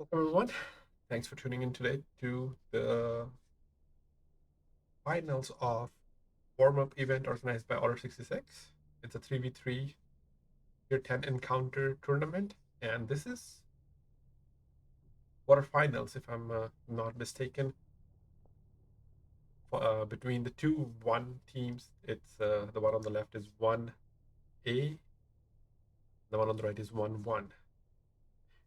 Welcome everyone. Thanks for tuning in today to the finals of warm-up event organized by Order 66. It's a 3v3 Tier 10 encounter tournament, and this is quarterfinals, if I'm not mistaken. Between the two one teams, it's the one on the left is 1A, the one on the right is 1-1.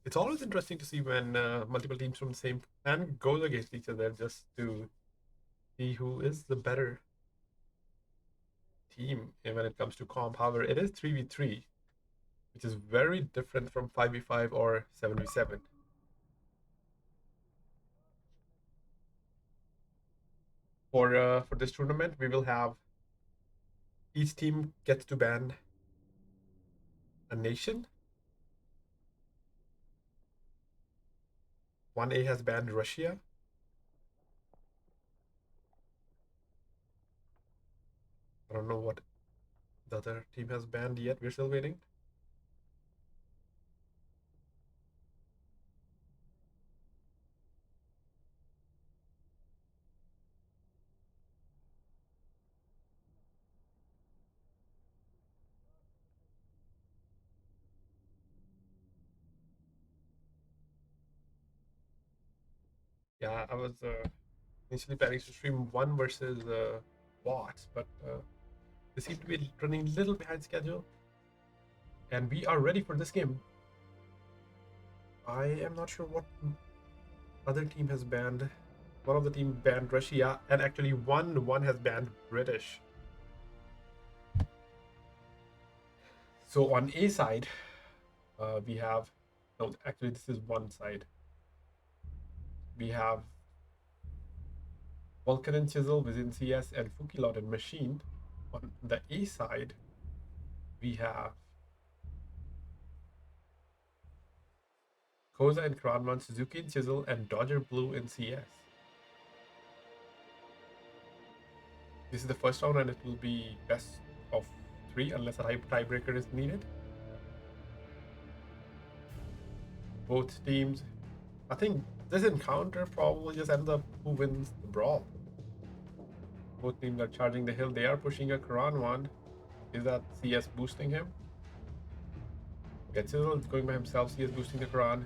It's always interesting to see when multiple teams from the same clan goes against each other just to see who is the better team when it comes to comp. However, it is 3v3, which is very different from 5v5 or 7v7. For this tournament, we will have each team gets to ban a nation. 1A has banned Russia. I don't know what the other team has banned yet. We're still waiting. Yeah, I was initially planning to stream one versus WoT, but they seem to be running a little behind schedule. And we are ready for this game. I am not sure what other team has banned. One of the team banned Russia, and actually one has banned British. So on A side, we have no. Actually, this is one side. We have Vulcan and Chisel within CS and Fukilot and Machine. On the A side, we have Koza and Kranman, Suzuki and Chisel, and Dodger Blue in CS. This is the first round, and it will be best of 3 unless a tiebreaker is needed. Both teams, I think this encounter probably just ends up who wins the brawl. Both teams are charging the hill. They are pushing a Quran one. Is that CS boosting him? Chisel is going by himself. CS boosting the Quran.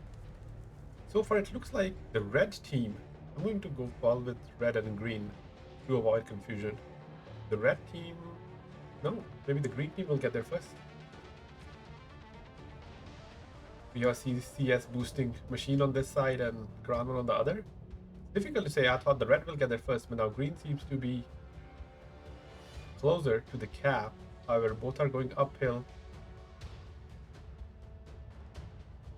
So far, it looks like the red team. I'm going to go call with red and green to avoid confusion. The red team. No, maybe the green team will get there first. We are CS boosting Machine on this side and Quran on the other. Difficult to say. I thought the red will get there first, but now green seems to be closer to the cap. However, both are going uphill.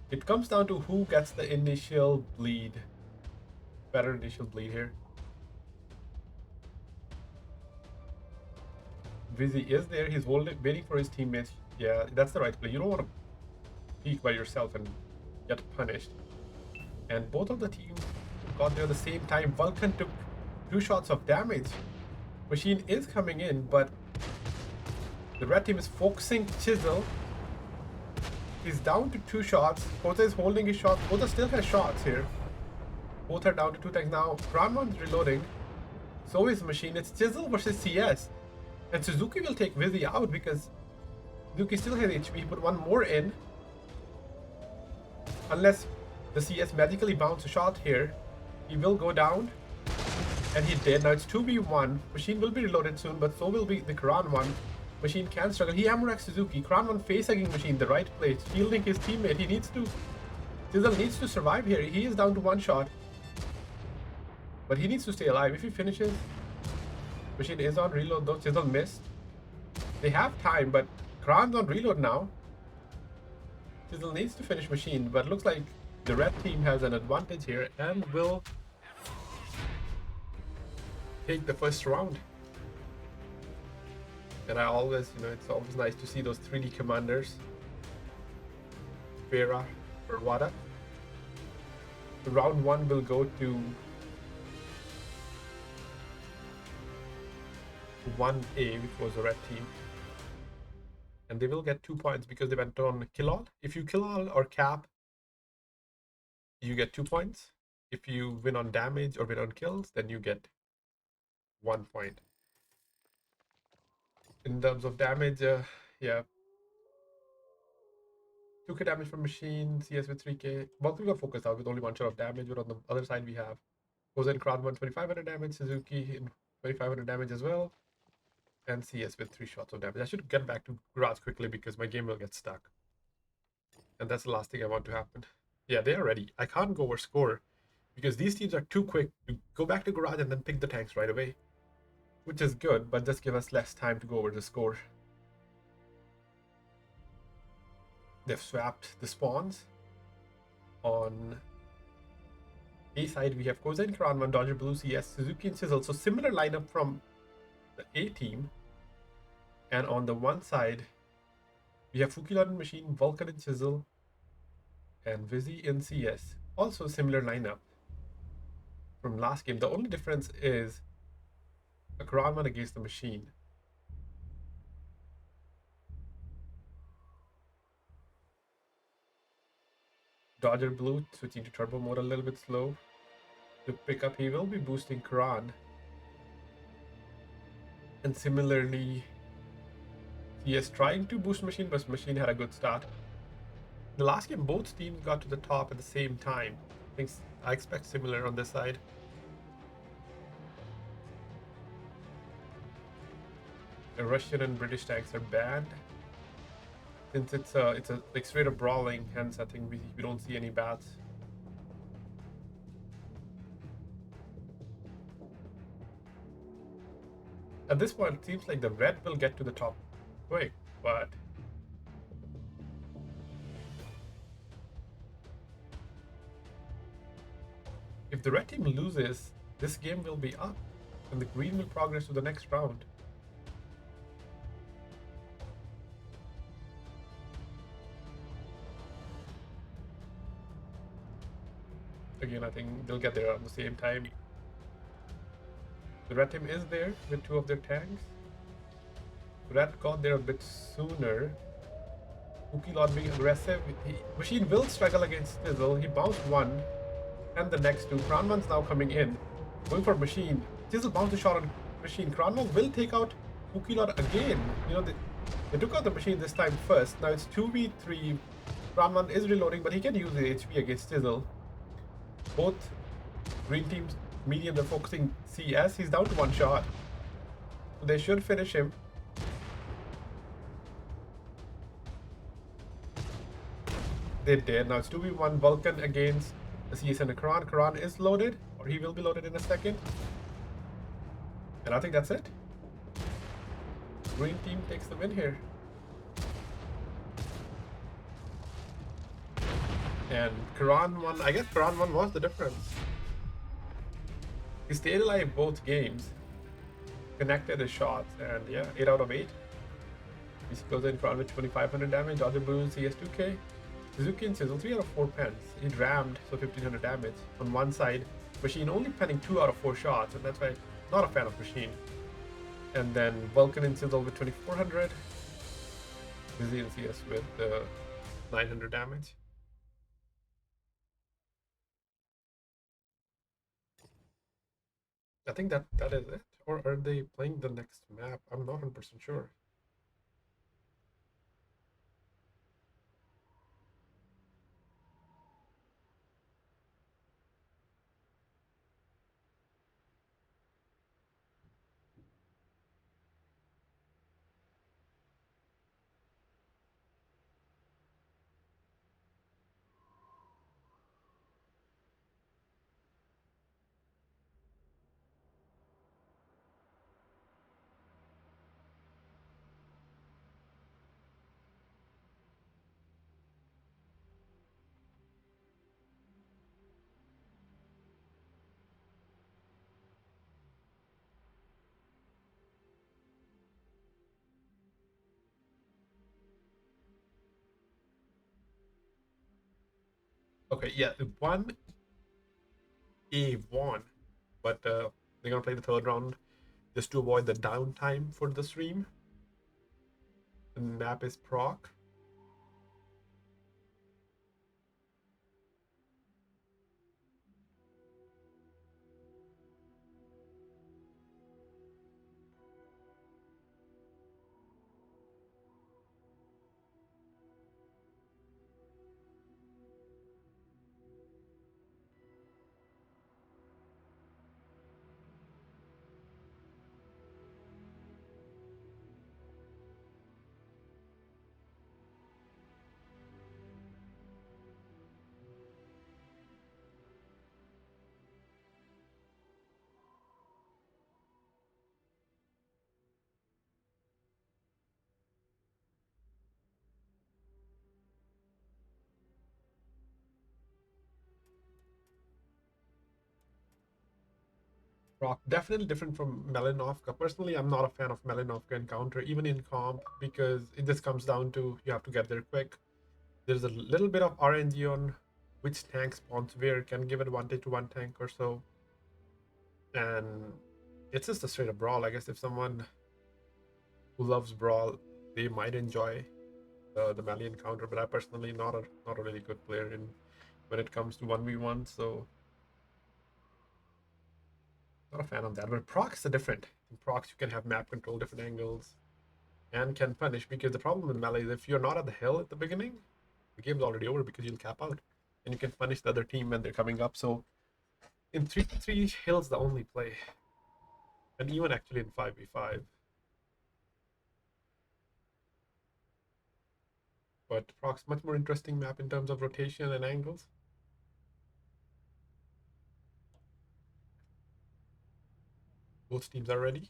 It comes down to who gets the initial bleed. Better initial bleed here. Vizzy is there. He's waiting for his teammates. Yeah, that's the right play. You don't want to peek by yourself and get punished. And both of the teams got there at the same time. Vulcan took 2 shots of damage. Machine is coming in, but the red team is focusing Chisel. He's down to 2 shots. Koza is holding his shot. Koza still has shots here. Both are down to 2 tanks now. Kranman's reloading. So is Machine. It's Chisel versus CS. And Suzuki will take Vizzy out because Suzuki still has HP. He put one more in. Unless the CS magically bounce a shot here, he will go down. And he did. Now it's 2v1. Machine will be reloaded soon, but so will be the Quran one. Machine can struggle. He ammo wrecks Suzuki. Quran one face-hugging Machine, the right place, shielding his teammate. He needs to. Chisel needs to survive here. He is down to 1 shot. But he needs to stay alive. If he finishes, Machine is on reload though. Chisel missed. They have time, but Quran's on reload now. Chisel needs to finish Machine, but looks like the red team has an advantage here and will take the first round. And I always, it's always nice to see those 3D commanders. Vera or Wada. Round 1 will go to 1A, which was the red team. And they will get 2 points because they went on kill all. If you kill all or cap, you get 2 points. If you win on damage or win on kills, then you get 1 point. In terms of damage, yeah, 2k damage from machine, CS with 3k. Both people are focused out with only 1 shot of damage, but on the other side we have Gozen Kron 2500 damage, Suzuki in 2500 damage as well, and CS with 3 shots of damage. I should get back to garage quickly because my game will get stuck. And that's the last thing I want to happen. Yeah, they are ready. I can't go over score because these teams are too quick to go back to garage and then pick the tanks right away, which is good, but just give us less time to go over the score. They've swapped the spawns. On A side, we have Kozen Kranman, Dodger Blue, CS, Suzuki, and Sizzle. So similar lineup from the A team. And on the one side, we have Fukilon Machine, Vulcan and Sizzle, and Vizzy in CS. Also similar lineup from last game. The only difference is a Kranman against the machine. Dodger Blue switching to turbo mode a little bit slow. To pick up, he will be boosting Kran. And similarly, he is trying to boost machine, but machine had a good start. The last game, both teams got to the top at the same time. I expect similar on this side. The Russian and British tanks are banned. Since it's a like straight up brawling, hence I think we don't see any bats. At this point, it seems like the red will get to the top quick, but if the red team loses, this game will be up, and the green will progress to the next round. Again, I think they'll get there at the same time. The red team is there with 2 of their tanks. Red got there a bit sooner. Ukilon being aggressive. Machine will struggle against Sizzle. He bounced 1 and the next 2. Kranman's now coming in. Going for Machine. Sizzle bounced a shot on Machine. Kranman will take out Ukilon again. You know, they took out the Machine this time first. Now it's 2v3. Kranman is reloading, but he can use the HP against Sizzle. Both green teams, medium, they're focusing CS. He's down to 1 shot. So they should finish him. They did. Now it's 2v1 Vulcan against the CS and the Karan. Karan is loaded, or he will be loaded in a second. And I think that's it. Green team takes the win here. And Karan won. I guess Karan won was the difference. He stayed alive both games. Connected his shots, and yeah, 8 out of 8. He goes in Karan with 2500 damage. Dodger Blue CS2k. Suzuki and Sizzle 3 out of 4 pens. He rammed, so 1500 damage. On one side, Machine only penning 2 out of 4 shots, and that's why I'm not a fan of Machine. And then Vulcan and Sizzle with 2400. Vizzy and CS with 900 damage. I think that is it. Or are they playing the next map? I'm not 100% sure. Okay, yeah, 1A won, but they're gonna play the third round just to avoid the downtime for the stream. The map is Proc. Rock definitely different from Malinovka. Personally, I'm not a fan of Malinovka encounter, even in comp, because it just comes down to you have to get there quick. There's a little bit of RNG on which tank spawns where, can give advantage to one tank or so, and it's just a straight up brawl. I guess if someone who loves brawl, they might enjoy the Mali encounter, but I personally not a really good player in when it comes to 1v1, so not a fan of that. But procs are different. In procs, you can have map control, different angles, and can punish, because the problem with melee is if you're not at the hill at the beginning, the game's already over because you'll cap out. And you can punish the other team when they're coming up. So in 3v3, hill's the only play. And even actually in 5v5. But Proc's much more interesting map in terms of rotation and angles. Both teams are ready.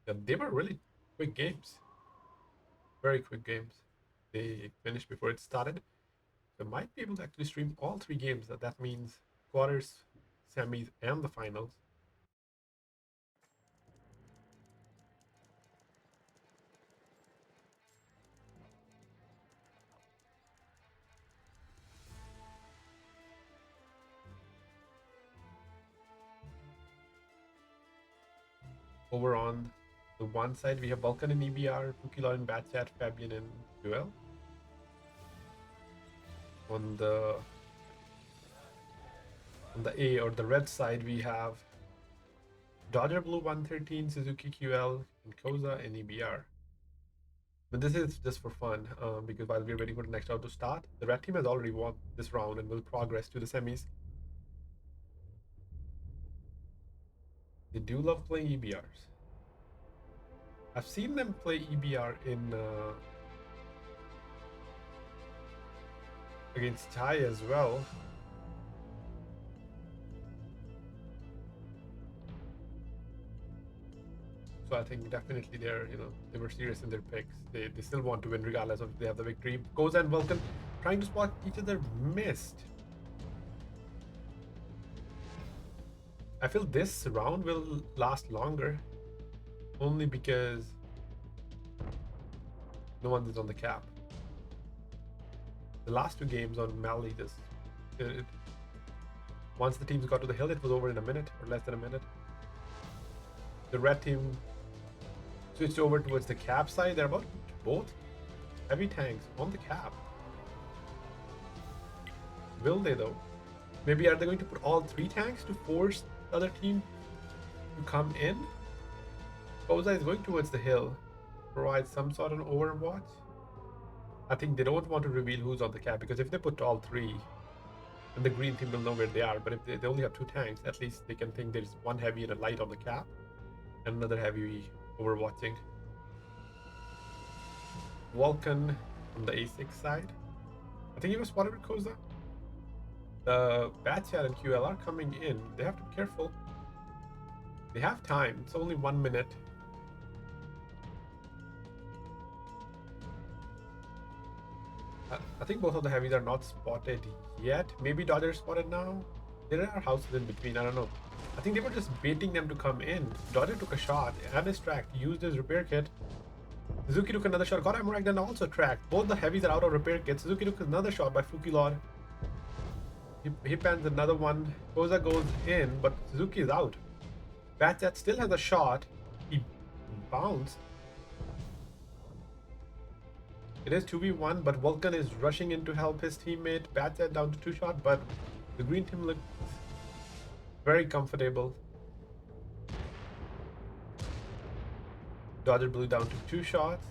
And they were really quick games. Very quick games. They finished before it started. So might be able to actually stream all three games. That means quarters, semis, and the finals. Over on the one side, we have Vulcan in EBR, Pukilor in Batchat, Fabian in Duel. On the A or the red side, we have Dodger Blue 113, Suzuki QL, and Koza in EBR. But this is just for fun, because while we're waiting for the next round to start, the red team has already won this round and will progress to the semis. They do love playing EBRs. I've seen them play EBR in against Thai as well. So I think definitely they were serious in their picks. They still want to win regardless of if they have the victory. Koza and Vulcan trying to spot each other, missed. I feel this round will last longer, only because no one is on the cap. The last two games on Mali, once the teams got to the hill, it was over in a minute or less than a minute. The red team switched over towards the cap side. They're about both heavy tanks on the cap. Will they though? Maybe are they going to put all three tanks to force the other team to come in? Koza is going towards the hill, provide some sort of overwatch. I think they don't want to reveal who's on the cap, because if they put all three, then the green team will know where they are. But if they only have two tanks, at least they can think there's one heavy and a light on the cap, and another heavy overwatching. Vulcan on the A6 side. I think he was spotted with Koza. The Batchat and QL are coming in. They have to be careful. They have time. It's only 1 minute. I think both of the heavies are not spotted yet. Maybe Dodger spotted now. There are houses in between. I don't know. I think they were just baiting them to come in. Dodger took a shot and is tracked. Used his repair kit. Suzuki took another shot. Got Amorag then also tracked. Both the heavies are out of repair kit. Suzuki took another shot by Fukilor. He pans another one. Koza goes in, but Suzuki is out. Batchat still has a shot. He bounced. It is 2v1, but Vulcan is rushing in to help his teammate. Batchat down to 2 shot, but the green team looks very comfortable. Dodger Blue down to 2 shots.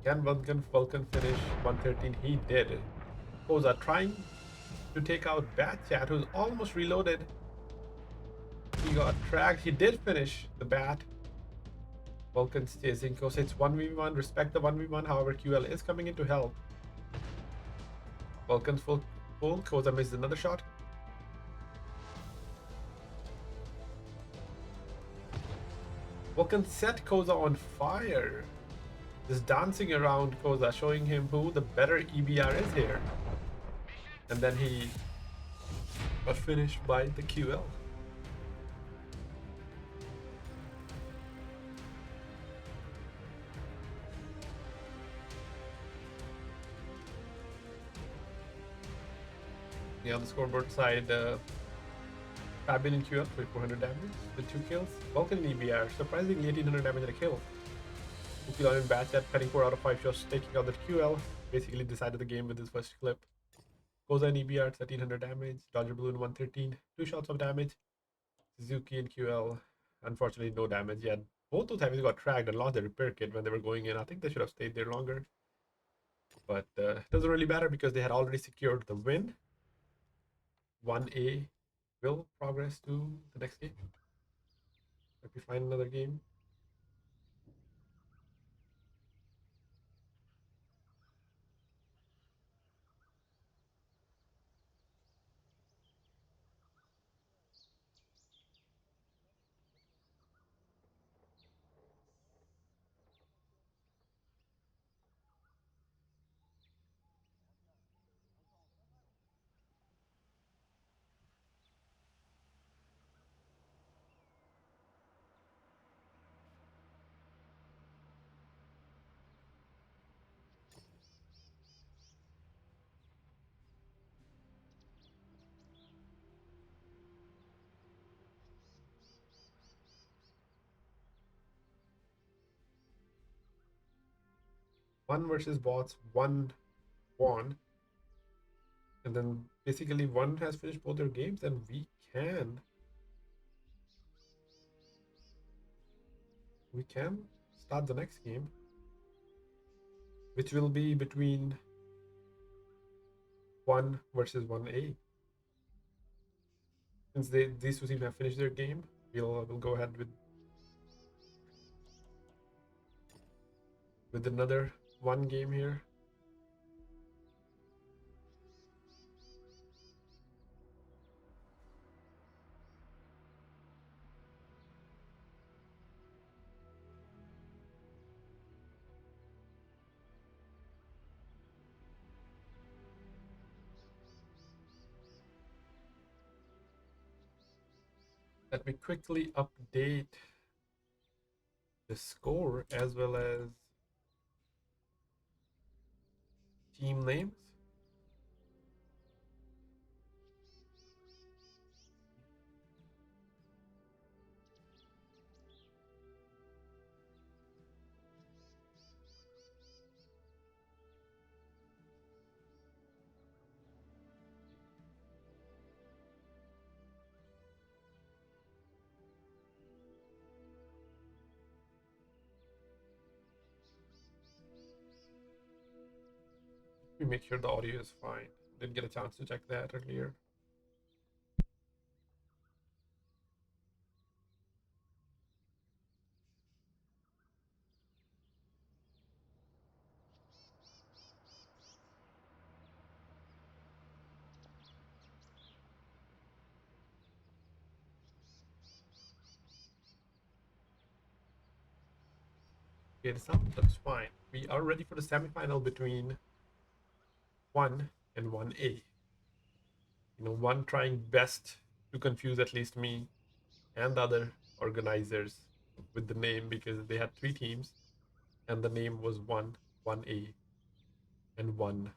Can Vulcan finish 113? He did. Koza trying to take out Batchat, who's almost reloaded. He got tracked. He did finish the bat. Vulcan's chasing Koza. It's 1v1. Respect the 1v1. However, QL is coming in to help. Vulcan's full. Koza missed another shot. Vulcan set Koza on fire. just dancing around Koza, showing him who the better EBR is here. And then he got finished by the QL. Yeah, on the scoreboard side, Fabian in QL for 400 damage with 2 kills. Vulcan in EBR, surprisingly 1800 damage and a kill. Ukilon in batch at cutting 4 out of 5 shots, taking out the QL. Basically decided the game with his first clip. Koza in EBR, 1300 damage. Dodger Balloon 113, 2 shots of damage. Suzuki and QL, unfortunately, no damage yet. Both those times got tracked and lost their repair kit when they were going in. I think they should have stayed there longer. But it doesn't really matter because they had already secured the win. 1A will progress to the next game. Let me find another game. One versus bots, one won. And then basically one has finished both their games, and we can start the next game, which will be between 1 versus 1A. Since these two teams have finished their game, we'll go ahead with another one game here. Let me quickly update the score as well as team names. Let me make sure the audio is fine. Didn't get a chance to check that earlier. Okay, the sound looks fine. We are ready for the semifinal between 1 and 1A. One trying best to confuse at least me and the other organizers with the name because they had 3 teams and the name was 1A, and 1.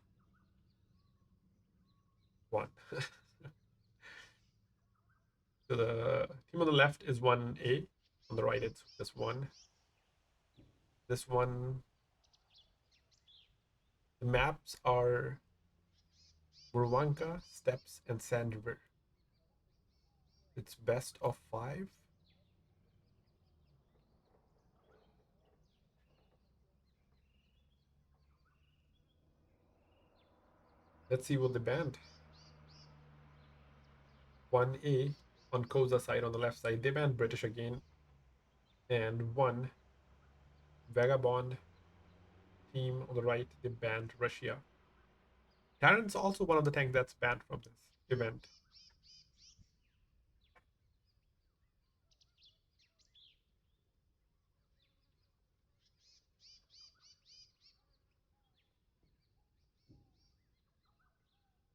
So the team on the left is 1A, on the right it's this one. This one, the maps are Murovanka, Steps, and Sand River. It's best of 5. Let's see what they banned. 1A on Koza side, on the left side, they banned British again. And 1 Vagabond team on the right, they banned Russia. Terran's also one of the tanks that's banned from this event.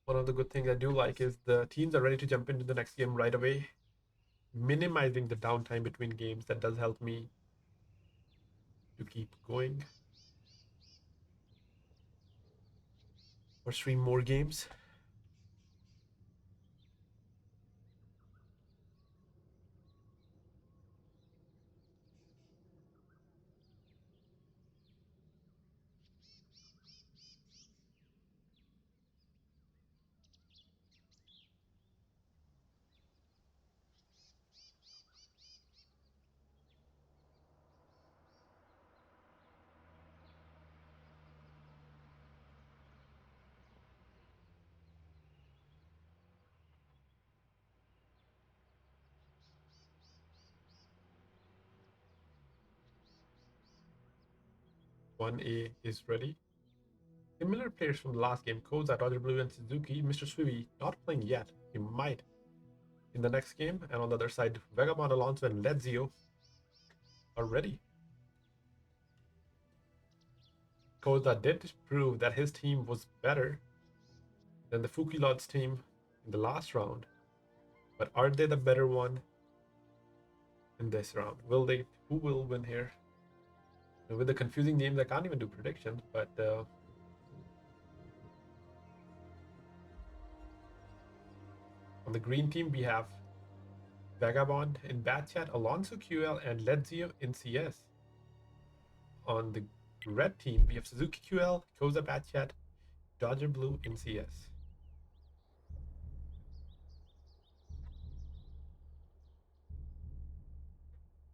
One of the good things I do like is the teams are ready to jump into the next game right away, minimizing the downtime between games. That does help me to keep going or stream more games. One A is ready. Similar players from the last game, Koza, Roger Blue, and Suzuki. Mr. Swiwi not playing yet. He might in the next game. And on the other side, Vagabond, Alonso, and Ledzio are ready. Koza did prove that his team was better than the Fuki Lod's team in the last round. But are they the better one in this round? Will they? Who will win here? And with the confusing names, I can't even do predictions. But on the green team, we have Vagabond in Bat Chat, Alonso QL, and Ledzio in CS. On the red team, we have Suzuki QL, Koza Bat Chat, Dodger Blue in CS.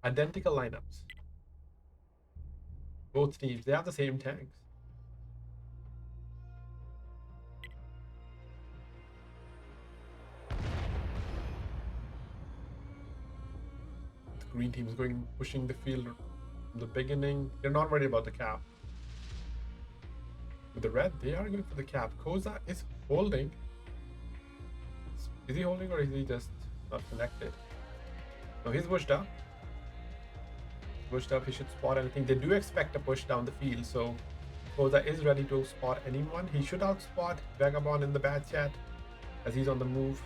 Identical lineups. Both teams, they have the same tanks. The green team is going pushing the field from the beginning. They're not worried about the cap. With the red, they are going for the cap. Koza is holding. Is he holding or is he just not connected? No, he's pushed up. Pushed up, he should spot anything. They do expect a push down the field, so Koza is ready to spot anyone. He should outspot Vagabond in the bad chat as he's on the move.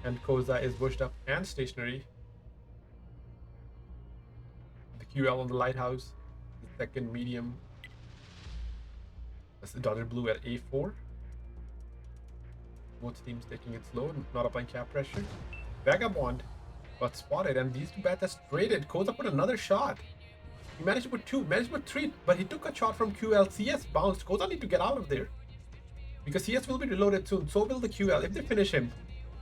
And Koza is pushed up and stationary. The QL on the lighthouse, the second medium. That's the Dodger Blue at A4. Both teams taking it slow, not applying cap pressure. Vagabond got spotted, and these two bats are traded. Koza put another shot. He managed to put two, managed to put three, but he took a shot from QL. CS bounced. Koza need to get out of there because CS will be reloaded soon. So will the QL. If they finish him,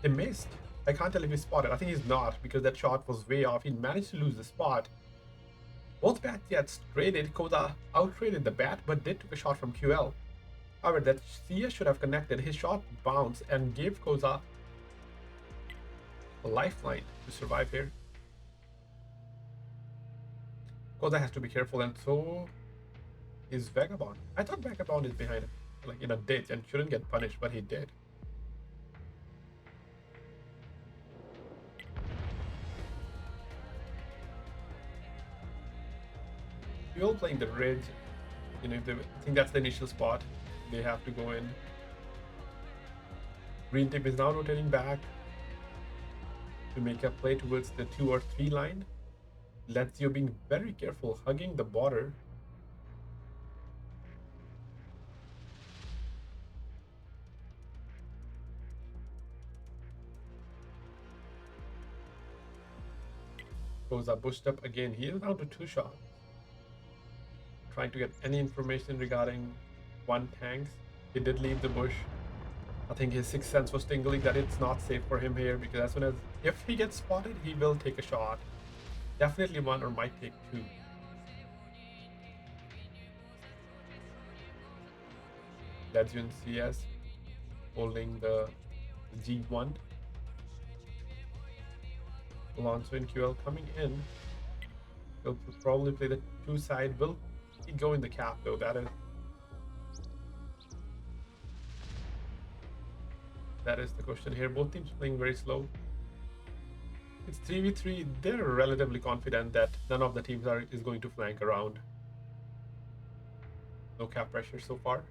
they missed. I can't tell if he's spotted. I think he's not because that shot was way off. He managed to lose the spot. Both bats yet traded. Koza out-traded the bat, but did took a shot from QL. However, that CS should have connected. His shot bounced and gave Koza a lifeline to survive here. Koza has to be careful, and so is Vagabond. I thought Vagabond is behind him, like in a ditch, and shouldn't get punished, but he did. We're all playing the ridge. You know, if they think that's the initial spot, they have to go in. Green team is now rotating back to make a play towards the 2 or 3 line. Ledzio being very careful, hugging the border. Koza pushed up again. He is down to 2 shots. Trying to get any information regarding one tanks. He did leave the bush. I think his sixth sense was tingling that it's not safe for him here, because as soon as if he gets spotted, he will take a shot. Definitely one, or might take 2. Ledzio in CS holding the G1. Alonso in QL coming in. He'll probably play the 2 side. Will he go in the cap though? That is the question here. Both teams playing very slow. It's 3v3. They're relatively confident that none of the teams is going to flank around. No cap pressure so far.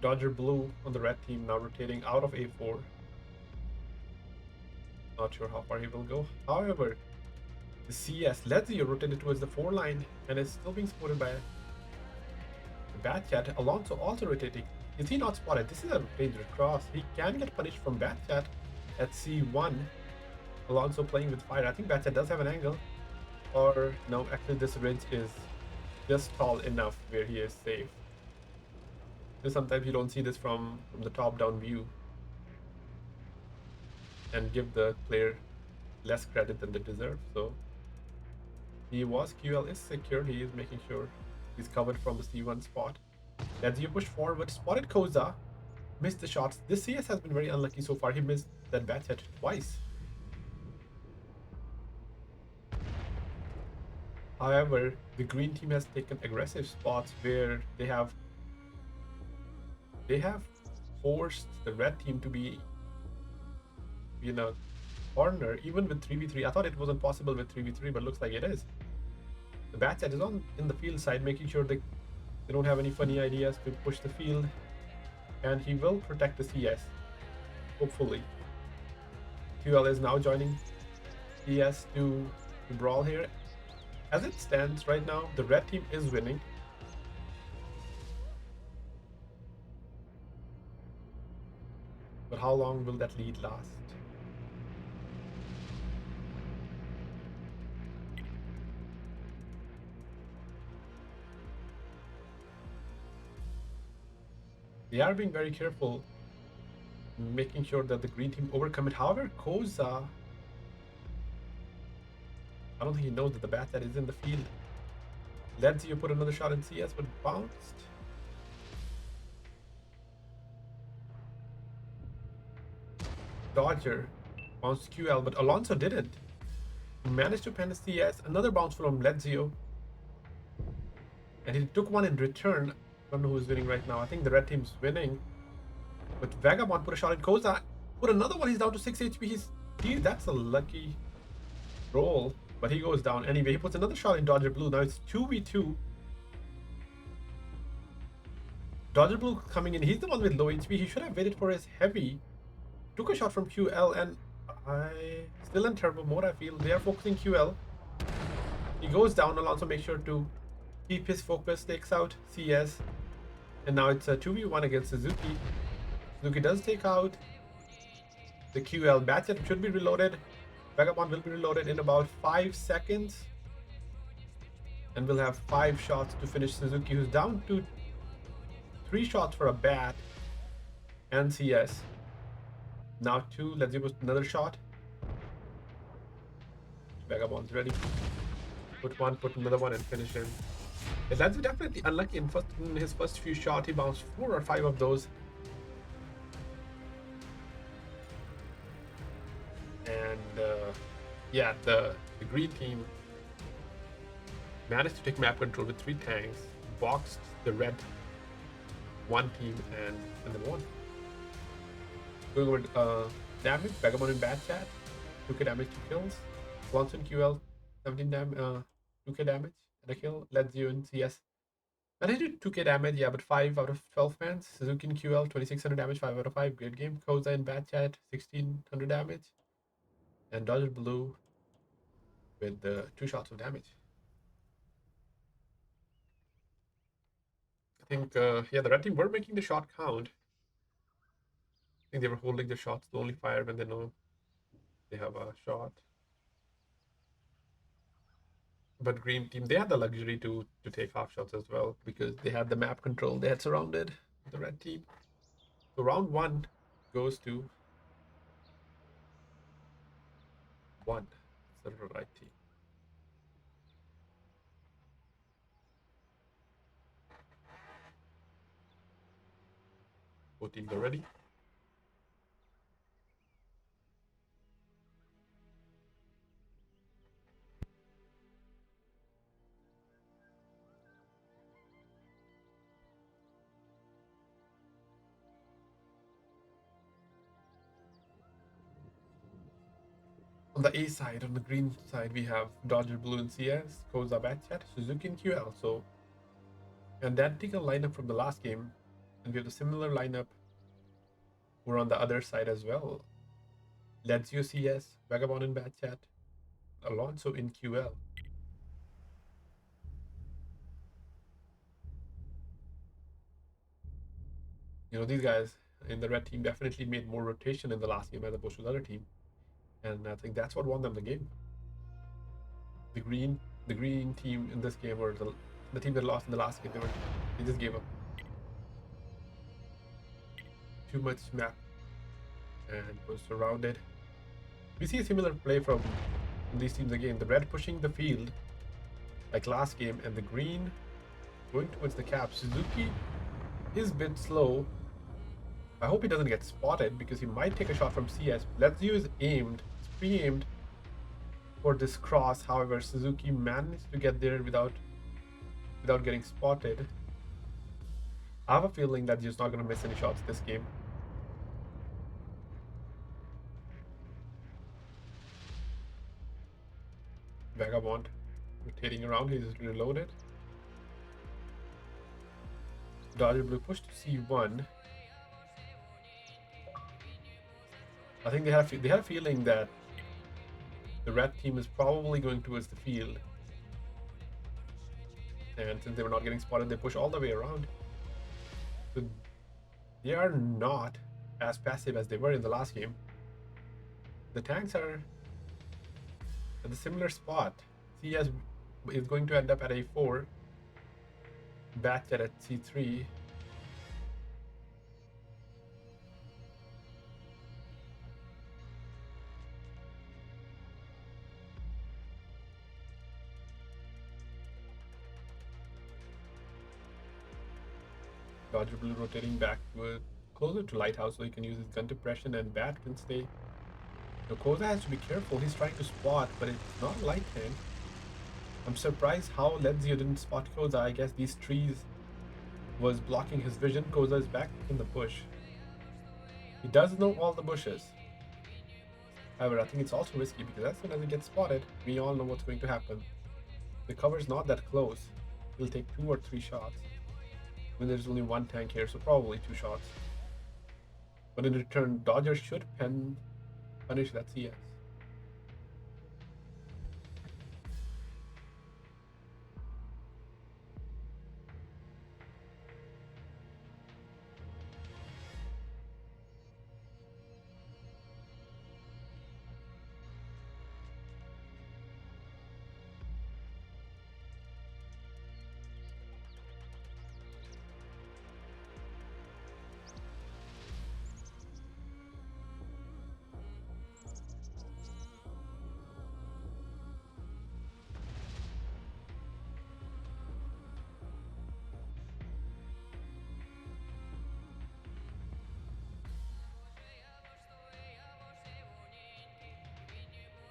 Dodger Blue on the red team now rotating out of A4. Not sure how far he will go. However, the CS Ledzio rotated towards the 4 line and is still being supported by the Bad Chat. Alonso also rotating. Is he not spotted? This is a dangerous cross. He can get punished from Bad Chat at C1. Alonso playing with fire. I think Bad Chat does have an angle. Or no, actually this ridge is just tall enough where he is safe. So sometimes you don't see this from the top-down view and give the player less credit than they deserve. So he was QL is secure. He is making sure he's covered from the C1 spot. As you push forward, spotted Koza, missed the shots. This CS has been very unlucky so far. He missed that bat hit twice. However, the green team has taken aggressive spots where they have forced the red team to be in a corner, even with 3v3. I thought it wasn't possible with 3v3, but looks like it is. The bat set is on in the field side, making sure they don't have any funny ideas to push the field, and he will protect the CS, hopefully. QL is now joining CS to brawl here. As it stands right now, the red team is winning. But how long will that lead last? They are being very careful, making sure that the green team overcome it. However, Koza, I don't think he knows that the bat that is in the field. Ledzio put another shot in CS, but bounced. Dodger bounced QL, but Alonso didn't. He managed to pen a CS, another bounce from Ledzio. And he took one in return. I don't know who's winning right now. I think the red team's winning. But Vagabond put a shot in Koza. Put another one. He's down to 6 HP. That's a lucky roll. But he goes down anyway. He puts another shot in Dodger Blue. Now it's 2v2. Dodger Blue coming in. He's the one with low HP. He should have waited for his heavy. Took a shot from QL, and still in turbo mode, I feel. They are focusing QL. He goes down. Alonso makes sure to keep his focus, takes out CS. And now it's a 2v1 against Suzuki. Suzuki does take out the QL. Batchet should be reloaded. Vagabond will be reloaded in about 5 seconds. And we'll have 5 shots to finish Suzuki, who's down to 3 shots for a bat and CS. Now 2, let's give us another shot. Vagabond's ready. Put one, put another one, and finish him. That's definitely unlucky. In his first few shots, he bounced 4 or 5 of those. And yeah, the green team managed to take map control with 3 tanks, boxed the red 1 team, and then won. Going over damage, Vagabond in bad chat, 2k damage, 2 kills. Alonso in QL, 17 damage, 2k damage and a kill. Ledzio in CS. And he did 2k damage, yeah, but 5 out of 12 fans. Suzuki in QL, 2600 damage, 5 out of 5. Great game. Koza in bad chat, 1600 damage. And Dodger Blue with 2 shots of damage. I think, yeah, the red team were making the shot count. I think they were holding the shots to only fire when they know they have a shot. But green team, they had the luxury to take half shots as well because they had the map control. They had surrounded the red team. So round 1 goes to 1. It's the right team. Both teams are ready. On the A side, on the green side, we have Dodger Blue and CS, Koza Batchat, Suzuki and QL. So, identical lineup from the last game. And we have the similar lineup. We're on the other side as well. Lazio CS, Vagabond in Bad Chat, Alonso in QL. You know, these guys in the red team definitely made more rotation in the last game as opposed to the other team. And I think that's what won them the game. The green team in this game, or the team that lost in the last game, they just gave up. Too much map and was surrounded. We see a similar play from these teams again. The red pushing the field like last game, and the green going towards the cap. Suzuki is a bit slow. I hope he doesn't get spotted because he might take a shot from CS. Lazio is aimed, it's pre-aimed for this cross. However, Suzuki managed to get there without getting spotted. I have a feeling that he's not going to miss any shots this game. Vagabond rotating around, he's reloaded. Dodger Blue push to C1. I think they had a feeling that the red team is probably going towards the field. And since they were not getting spotted, they push all the way around. So they are not as passive as they were in the last game. The tanks are at a similar spot. CS is going to end up at A4. Batchet at C3. Dodger Blue rotating back closer to Lighthouse so he can use his gun depression, and Bat can stay. So Koza has to be careful. He's trying to spot, but it's not a light tank. I'm surprised how Lazio didn't spot Koza. I guess these trees was blocking his vision. Koza is back in the bush. He does know all the bushes. However, I think it's also risky because as soon as he gets spotted, we all know what's going to happen. The cover's not that close. He'll take 2 or 3 shots. When there's only 1 tank here, so probably 2 shots. But in return, Dodger should punish that CS.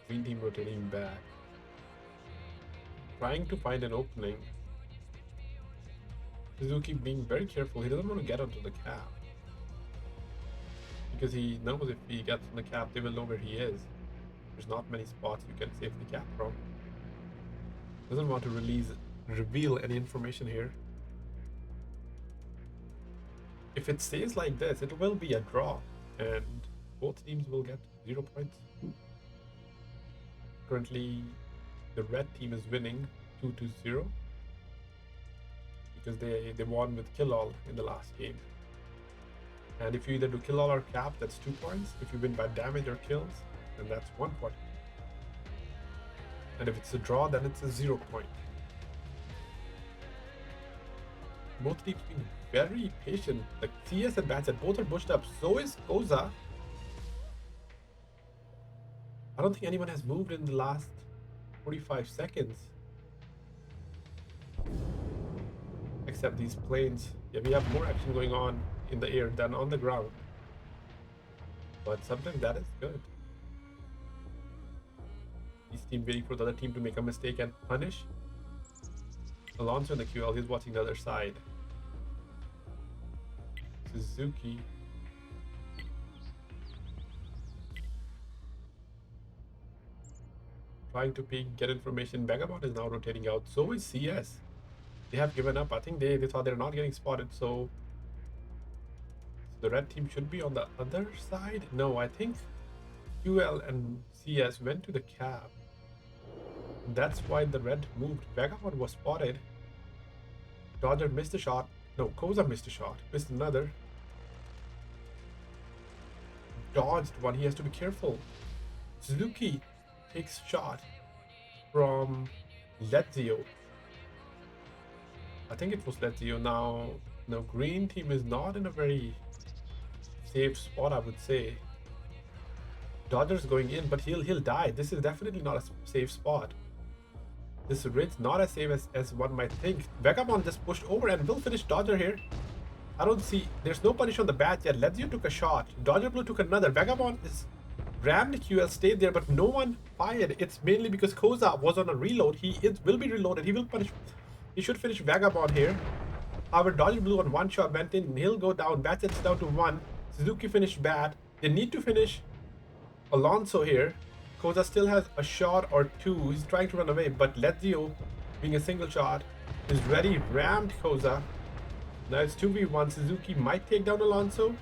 Green team rotating back. Trying to find an opening. Suzuki being very careful. He doesn't want to get onto the cap. Because he knows if he gets on the cap, they will know where he is. There's not many spots you can save the cap from. Doesn't want to reveal any information here. If it stays like this, it will be a draw. And both teams will get 0 points. Currently, the red team is winning 2-0 because they won with kill all in the last game. And if you either do kill all or cap, that's 2 points. If you win by damage or kills, then that's 1 point. And if it's a draw, then it's a 0 point. Both teams being very patient. Like CS and Batchet both are pushed up. So is Koza. I don't think anyone has moved in the last 45 seconds. Except these planes. Yeah, we have more action going on in the air than on the ground. But sometimes that is good. This team waiting for the other team to make a mistake and punish. Alonso in the QL, he's watching the other side. Suzuki. Trying to get information. Vagabond is now rotating out. So is CS. They have given up. I think they thought they're not getting spotted. So the red team should be on the other side. No, I think QL and CS went to the cab. That's why the red moved. Vagabond was spotted. Dodger missed a shot. No, Koza missed a shot. Missed another. Dodged one. He has to be careful. Suzuki takes shot from Lezio. I think it was Lezio. Now green team is not in a very safe spot, I would say. Dodger's going in, but he'll die. This is definitely not a safe spot. This ridge not as safe as one might think. Vagabond just pushed over and will finish Dodger here. I don't see. There's no punish on the bat yet. Lezio took a shot. Dodger Blue took another. Vagabond is rammed. QL stayed there, but no one fired. It's mainly because Koza was on a reload. Will be reloaded. He will punish. He should finish Vagabond here. However, Dodger Blue on one shot went in. He'll go down. Batchet's down to one. Suzuki finished bat. They need to finish Alonso here. Koza still has a shot or two. He's trying to run away, but Lezio, being a single shot, is ready. Rammed Koza. Now it's 2v1. Suzuki might take down Alonso.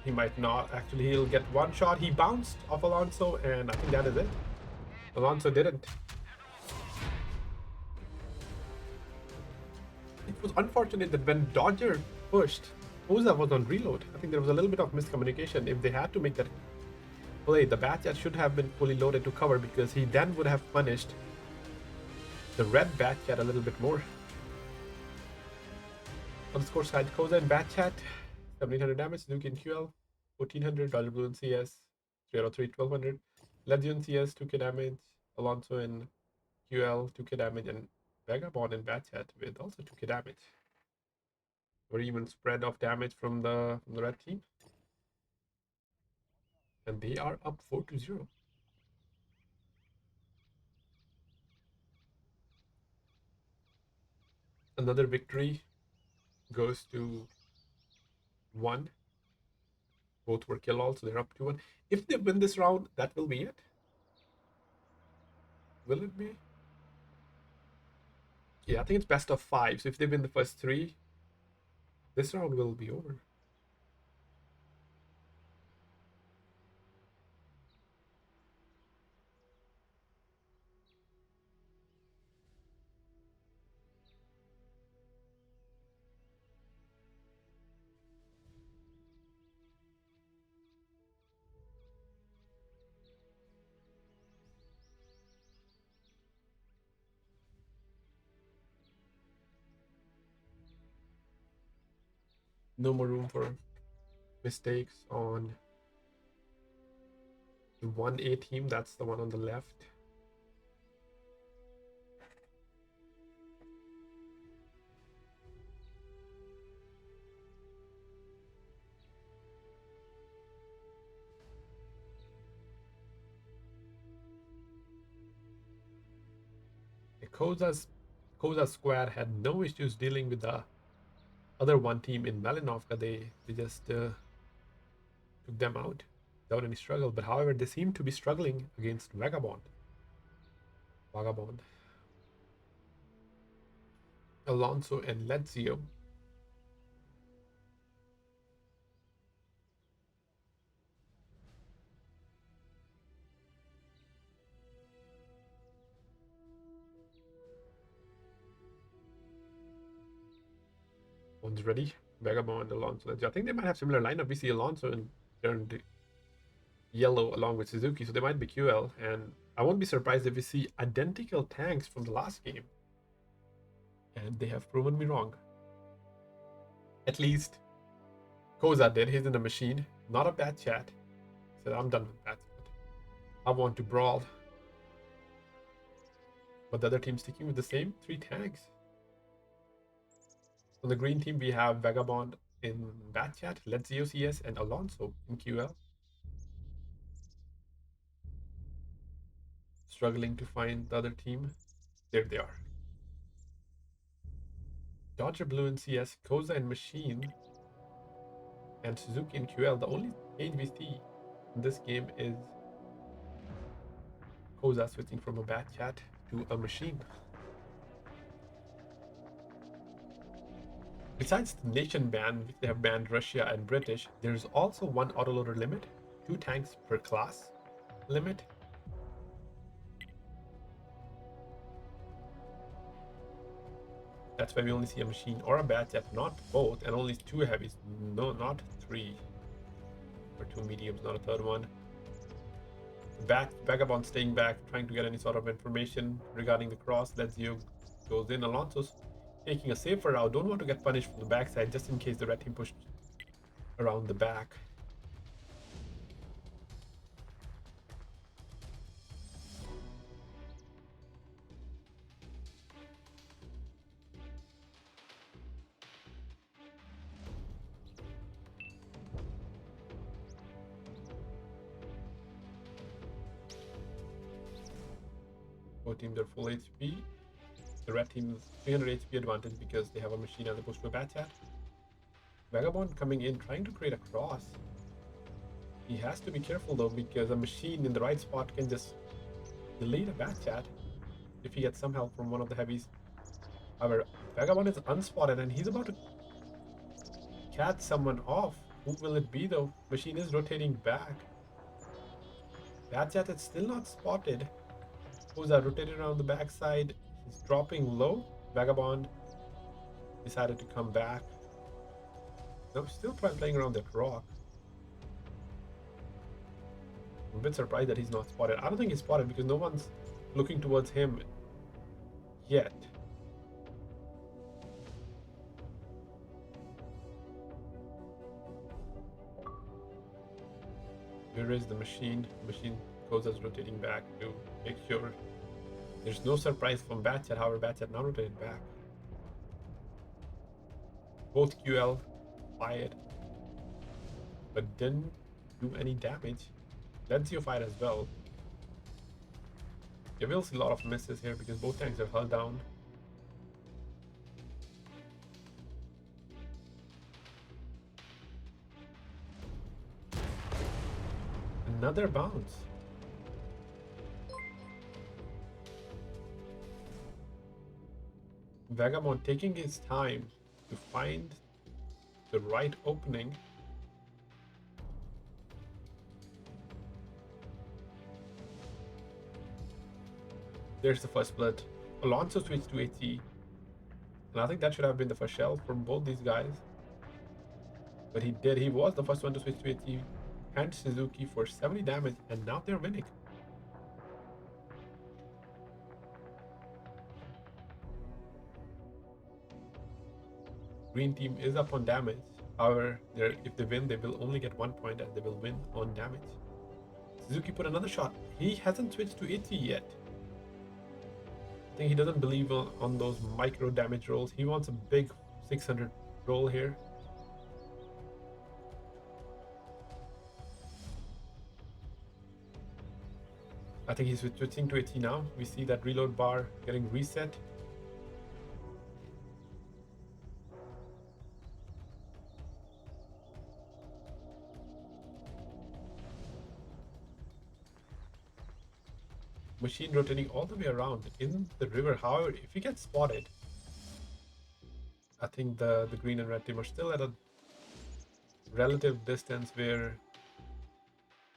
He might not. Actually, he'll get one shot. He bounced off Alonso, and I think that is it. Alonso didn't. It was unfortunate that when Dodger pushed, Koza was on reload. I think there was a little bit of miscommunication. If they had to make that play, the Batchat should have been fully loaded to cover, because he then would have punished the red Batchat a little bit more. On the score side, Koza and Batchat, 1700 damage, Suzuki and QL, 1400, Dodger Blue and CS, 303, 1200, Lezio and CS, 2k damage, Alonso and QL, 2k damage, and Vagabond and Batchat with also 2k damage. Very even spread of damage from the red team. And they are up 4-0. Another victory goes to 1. Both were kill all, so they're up 2-1. If they win this round, that will be it. Will it be? Yeah, I think it's best of 5. So if they win the first 3, this round will be over. No more room for mistakes on the 1A team. That's the one on the left. Koza's squad had no issues dealing with the other one team in Malinovka. They just took them out without any struggle. But however, they seem to be struggling against Vagabond. Alonso and Lezio. One's ready. Vagabond, Alonso, Lezio. I think they might have similar lineup. We see Alonso and turned yellow along with Suzuki, so they might be QL. And I won't be surprised if we see identical tanks from the last game. And they have proven me wrong. At least Koza did. He's in the machine. Not a bad chat. He said, I'm done with that. I want to brawl. But the other team sticking with the same 3 tanks. On the green team, we have Vagabond in Batchat, Lezio CS, and Alonso in QL. Struggling to find the other team. There they are. Dodger Blue in CS, Koza in Machine, and Suzuki in QL. The only change we see in this game is Koza switching from a Bat, to a Machine. To a Machine. Besides the nation ban, which they have banned Russia and British, there's also one autoloader limit, 2 tanks per class limit. That's why we only see a machine or a batchat, not both, and only 2 heavies. No, not 3. Or 2 mediums, not a third one. Vagabond staying back, trying to get any sort of information regarding the cross. Lazio goes in. Alonso's taking a safer route. Don't want to get punished from the backside, just in case the red team pushed around the back. Both teams are full HP. The red team is 300 HP advantage because they have a machine as opposed to a batchat. Vagabond coming in, trying to create a cross. He has to be careful though, because a machine in the right spot can just delete a batchat if he gets some help from one of the heavies. However, Vagabond is unspotted and he's about to catch someone off. Who will it be though? Machine is rotating back. Batchat is still not spotted. Who's rotated around the backside? He's dropping low. Vagabond decided to come back. No, still playing around that rock. I'm a bit surprised that he's not spotted. I don't think he's spotted because no one's looking towards him yet. Where is the machine? The machine goes as rotating back to make sure there's no surprise from Batchat. However, Batchat now rotated back. Both QL fired, but didn't do any damage. Lazio fired as well. You will see a lot of misses here because both tanks are held down. Another bounce. Vagabond taking his time to find the right opening. There's the first split. Alonso switched to AT. And I think that should have been the first shell from both these guys. But he did. He was the first one to switch to AT. And Suzuki for 70 damage. And now they're winning. Green team is up on damage. However, if they win, they will only get 1 point and they will win on damage. Suzuki put another shot. He hasn't switched to AT yet. I think he doesn't believe on those micro damage rolls. He wants a big 600 roll here. I think he's switching to AT now. We see that reload bar getting reset. Machine rotating all the way around in the river. However, if he gets spotted, I think the green and red team are still at a relative distance where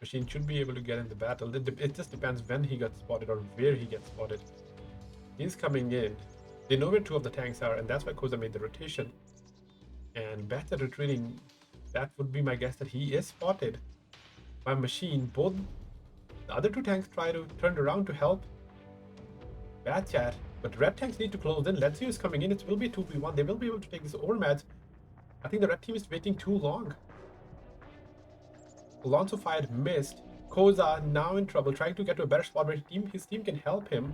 Machine should be able to get in the battle. It just depends when he got spotted or where he gets spotted. He's coming in. They know where 2 of the tanks are, and that's why Koza made the rotation. And Batchat retreating, that would be my guess that he is spotted by Machine. Both the other 2 tanks try to turn around to help Batchat, but red tanks need to close in. Lazio is coming in. It will be a 2v1. They will be able to take this overmatch. I think the red team is waiting too long. Alonso fired, missed. Koza now in trouble, trying to get to a better spot where his team can help him.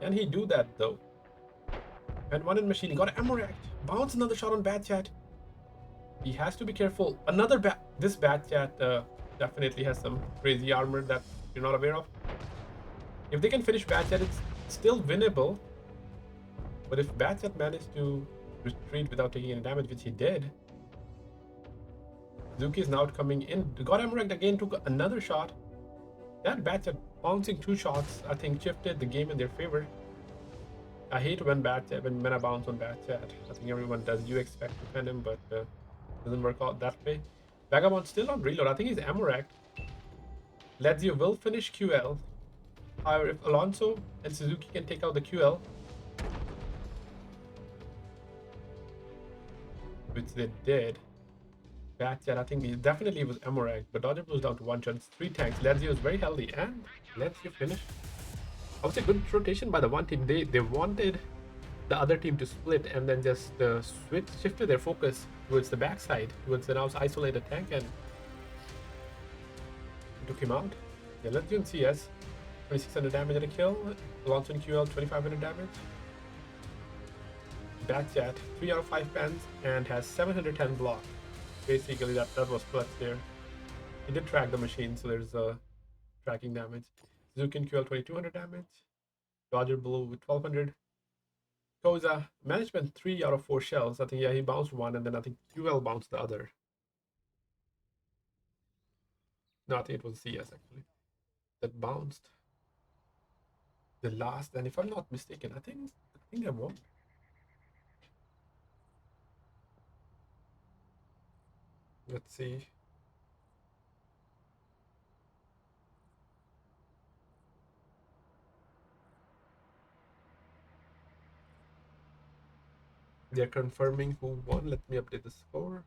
Can he do that though? And one in Machine. He got Amorect. Bounce another shot on Batchat. He has to be careful. This Batchat definitely has some crazy armor that you're not aware of. If they can finish Batchat, it's still winnable. But if Batchat managed to retreat without taking any damage, which he did, Suzuki is now coming in. Got Amorect again, took another shot. That Batchat bouncing 2 shots, I think, shifted the game in their favor. I hate when when I bounce on bad chat. I think everyone does. You expect to pen him, but doesn't work out that way. Vagabond still on reload. I think he's Amorak. Lazio will finish QL. However, if Alonso and Suzuki can take out the QL, which they did, bad chat. I think he definitely was Amorak, but Dodger Blues down to one chance. 3 tanks. Lazio is very healthy, and Lazio finish. I would say good rotation by the one team. They wanted the other team to split and then just shifted their focus towards the backside, towards the now isolated tank, and took him out. Yeah, let's do in CS. 2600 damage and a kill. Alonso in QL, 2500 damage. Backchat, 3 out of 5 pens and has 710 block. Basically, that was clutch there. He did track the machine, so there's tracking damage. Zuki in QL, 2200 damage. Dodger Blue with 1200. Koza, management 3 out of 4 shells. I think, yeah, he bounced one, and then I think QL bounced the other. No, I think it was CS actually that bounced the last. And if I'm not mistaken, I think I won. Let's see. They're confirming who won. Let me update the score.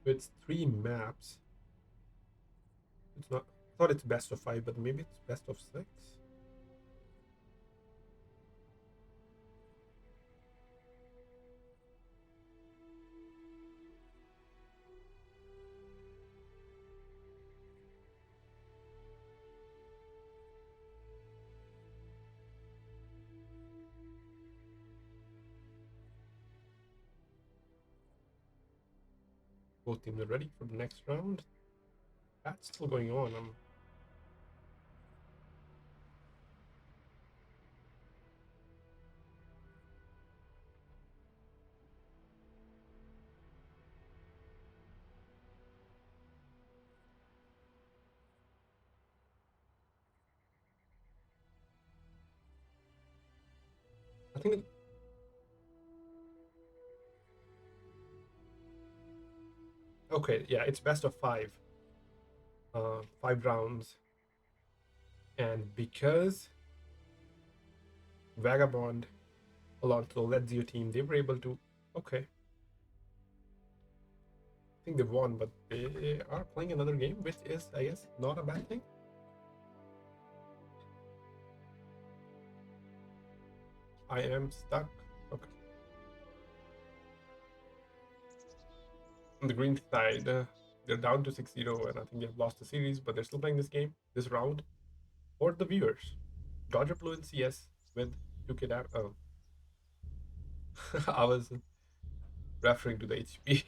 It's 3 maps. It's not. I thought it's best of 5, but maybe it's best of 6. Both teams are ready for the next round. That's still going on. I think. Okay, yeah, it's best of 5. 5 rounds. And because Vagabond, Alonso, Lazio team, they were able to. Okay. I think they've won, but they are playing another game, which is, I guess, not a bad thing. I am stuck. Okay. On the green side, they're down to 6-0, and I think they've lost the series, but they're still playing this game, this round, for the viewers. Dodger Blue in CS with 2K down. Oh. I was referring to the HP.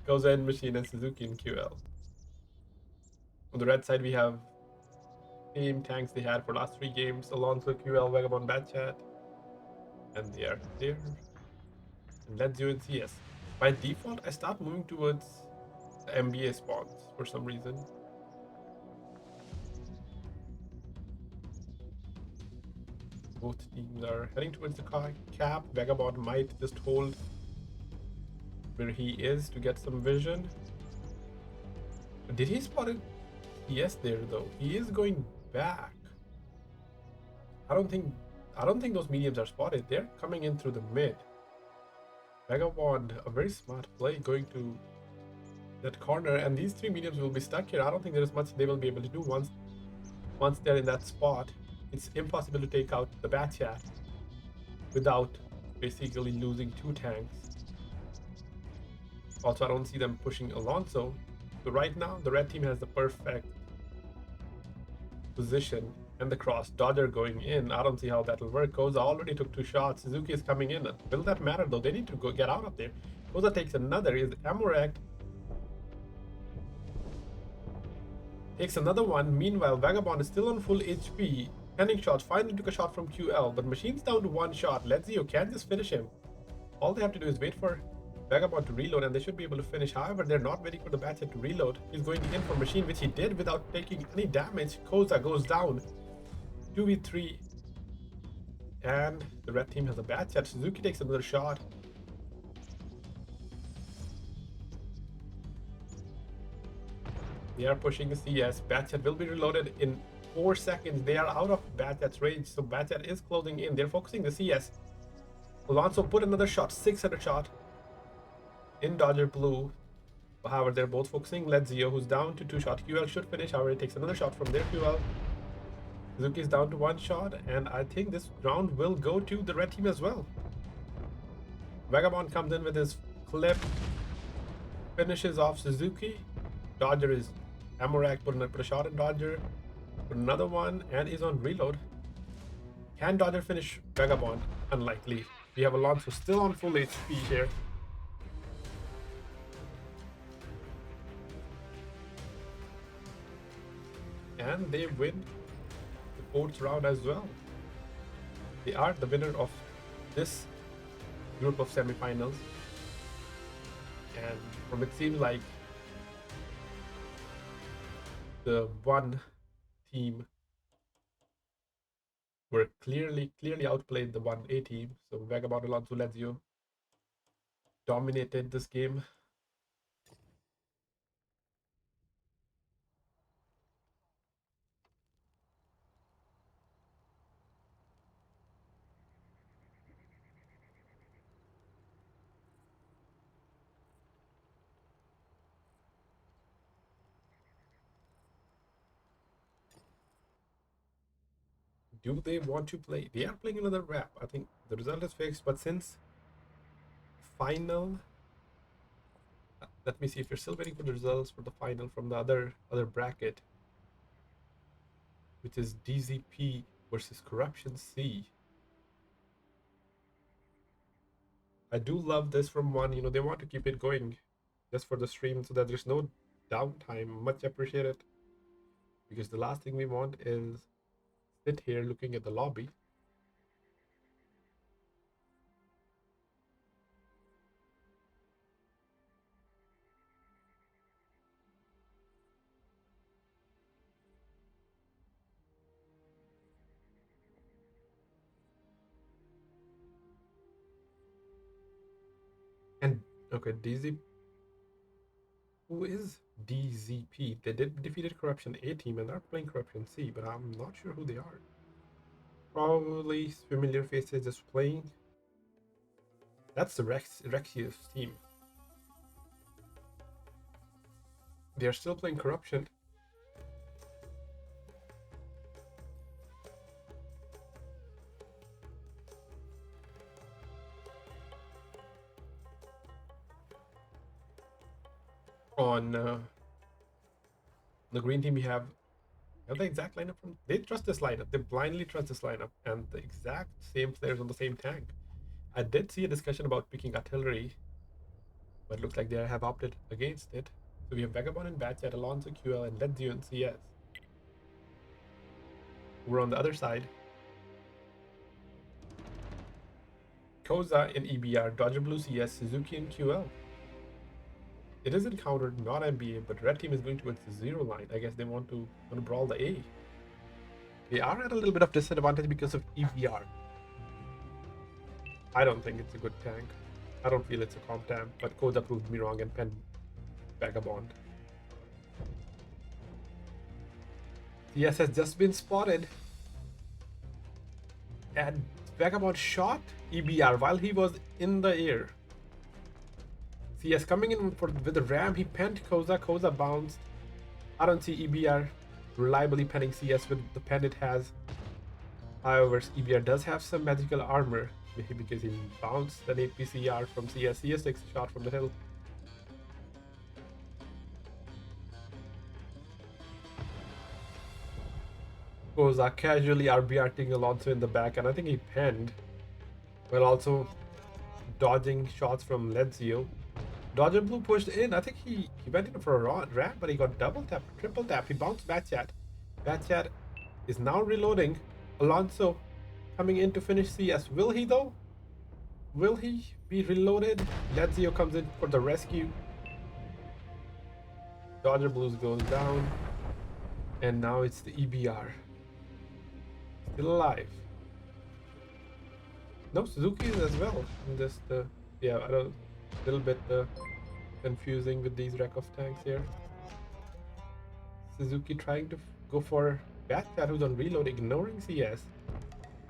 Koza in Machine and Suzuki in QL. On the red side, we have same tanks they had for last 3 games. Alonso, QL, Vagabond, Batchat. And they are there. And Lazio in CS. By default, I start moving towards the MBA spawns for some reason. Both teams are heading towards the cap. Vagabond might just hold where he is to get some vision. Did he spot it? Yes, there though. He is going back. I don't think those mediums are spotted. They're coming in through the mid. Vagabond, a very smart play, going to that corner, and these 3 mediums will be stuck here. I don't think there's much they will be able to do once they're in that spot. It's impossible to take out the Batchat without basically losing 2 tanks. Also, I don't see them pushing Alonso. So right now, the red team has the perfect position And the cross. Dodger going in. I don't see how that'll work. Koza already took 2 shots. Suzuki is coming in. Will that matter though? They need to go get out of there. Koza takes another. Is Amorak takes another one. Meanwhile, Vagabond is still on full HP. Pending shots. Finally took a shot from QL, but Machine's down to 1 shot. Lezio can just finish him. All they have to do is wait for Vagabond to reload and they should be able to finish. However, they're not waiting for the Batchet to reload. He's going in for Machine, which he did without taking any damage. Koza goes down. 2v3. And the red team has a Batchet. Suzuki takes another shot. They are pushing the CS. Batchet will be reloaded in 4 seconds. They are out of Batchet's range, so Batchet is closing in. They're focusing the CS. Alonso put another shot, 600 shot in Dodger Blue. However, they're both focusing Lezio, who's down to 2 shot. QL should finish. However, he takes another shot from their QL. Suzuki is down to 1 shot, and I think this round will go to the red team as well. Vagabond comes in with his clip, finishes off Suzuki. Dodger is Amorak put a shot in Dodger, put another one, and is on reload. Can Dodger finish Vagabond? Unlikely. We have Alonso still on full HP here. And they win the 4th round as well. They are the winner of this group of semifinals. And from it seems like the one team were clearly outplayed the 1A team. So Vagabond, Alonso, Lezio dominated this game. Do they want to play? They are playing another rap. I think the result is fixed, but since final, let me see if you're still waiting for the results for the final from the other bracket, which is DZP versus Corruption C. I do love this from one. You know, they want to keep it going just for the stream so that there's no downtime. Much appreciated, because the last thing we want is sit here looking at the lobby. And okay, DZ, who is DZP? They did defeated Corruption A team and they're playing Corruption C, but I'm not sure who they are. Probably familiar faces just playing. That's the Rexius team. They're still playing Corruption. On the green team, we have the exact lineup from. They trust this lineup. They blindly trust this lineup, and the exact same players on the same tank. I did see a discussion about picking artillery, but it looks like they have opted against it. So we have Vagabond and Batchet, Alonso, QL, and Lezio and CS. We're on the other side. Koza in EBR, Dodger Blue CS, Suzuki and QL. It is encountered, not MBA, but red team is going towards the 0 line. I guess they want to brawl the A. They are at a little bit of disadvantage because of EBR. I don't think it's a good tank. I don't feel it's a comp tank, but Koza proved me wrong and penned Vagabond. CS has just been spotted. And Vagabond shot EBR while he was in the air. CS coming in with the ram, he penned Koza. Koza bounced. I don't see EBR reliably penning CS with the pen it has. However, EBR does have some magical armor, maybe because he bounced an 8 PCR from CS. CS takes a shot from the hill. was casually RBRting Alonso in the back, and I think he penned while also dodging shots from Lezio. Dodger Blue pushed in. I think he went in for a ram, but he got double tap, triple tap. He bounced Batchat. Batchat is now reloading. Alonso coming in to finish CS. Will he though? Will he be reloaded? Lezio comes in for the rescue. Dodger Blues goes down. And now it's the EBR. Still alive. No, Suzuki is as well. Just yeah, I don't. A little bit confusing with these wreck of tanks here. Suzuki trying to go for Batcat, who's on reload, ignoring CS.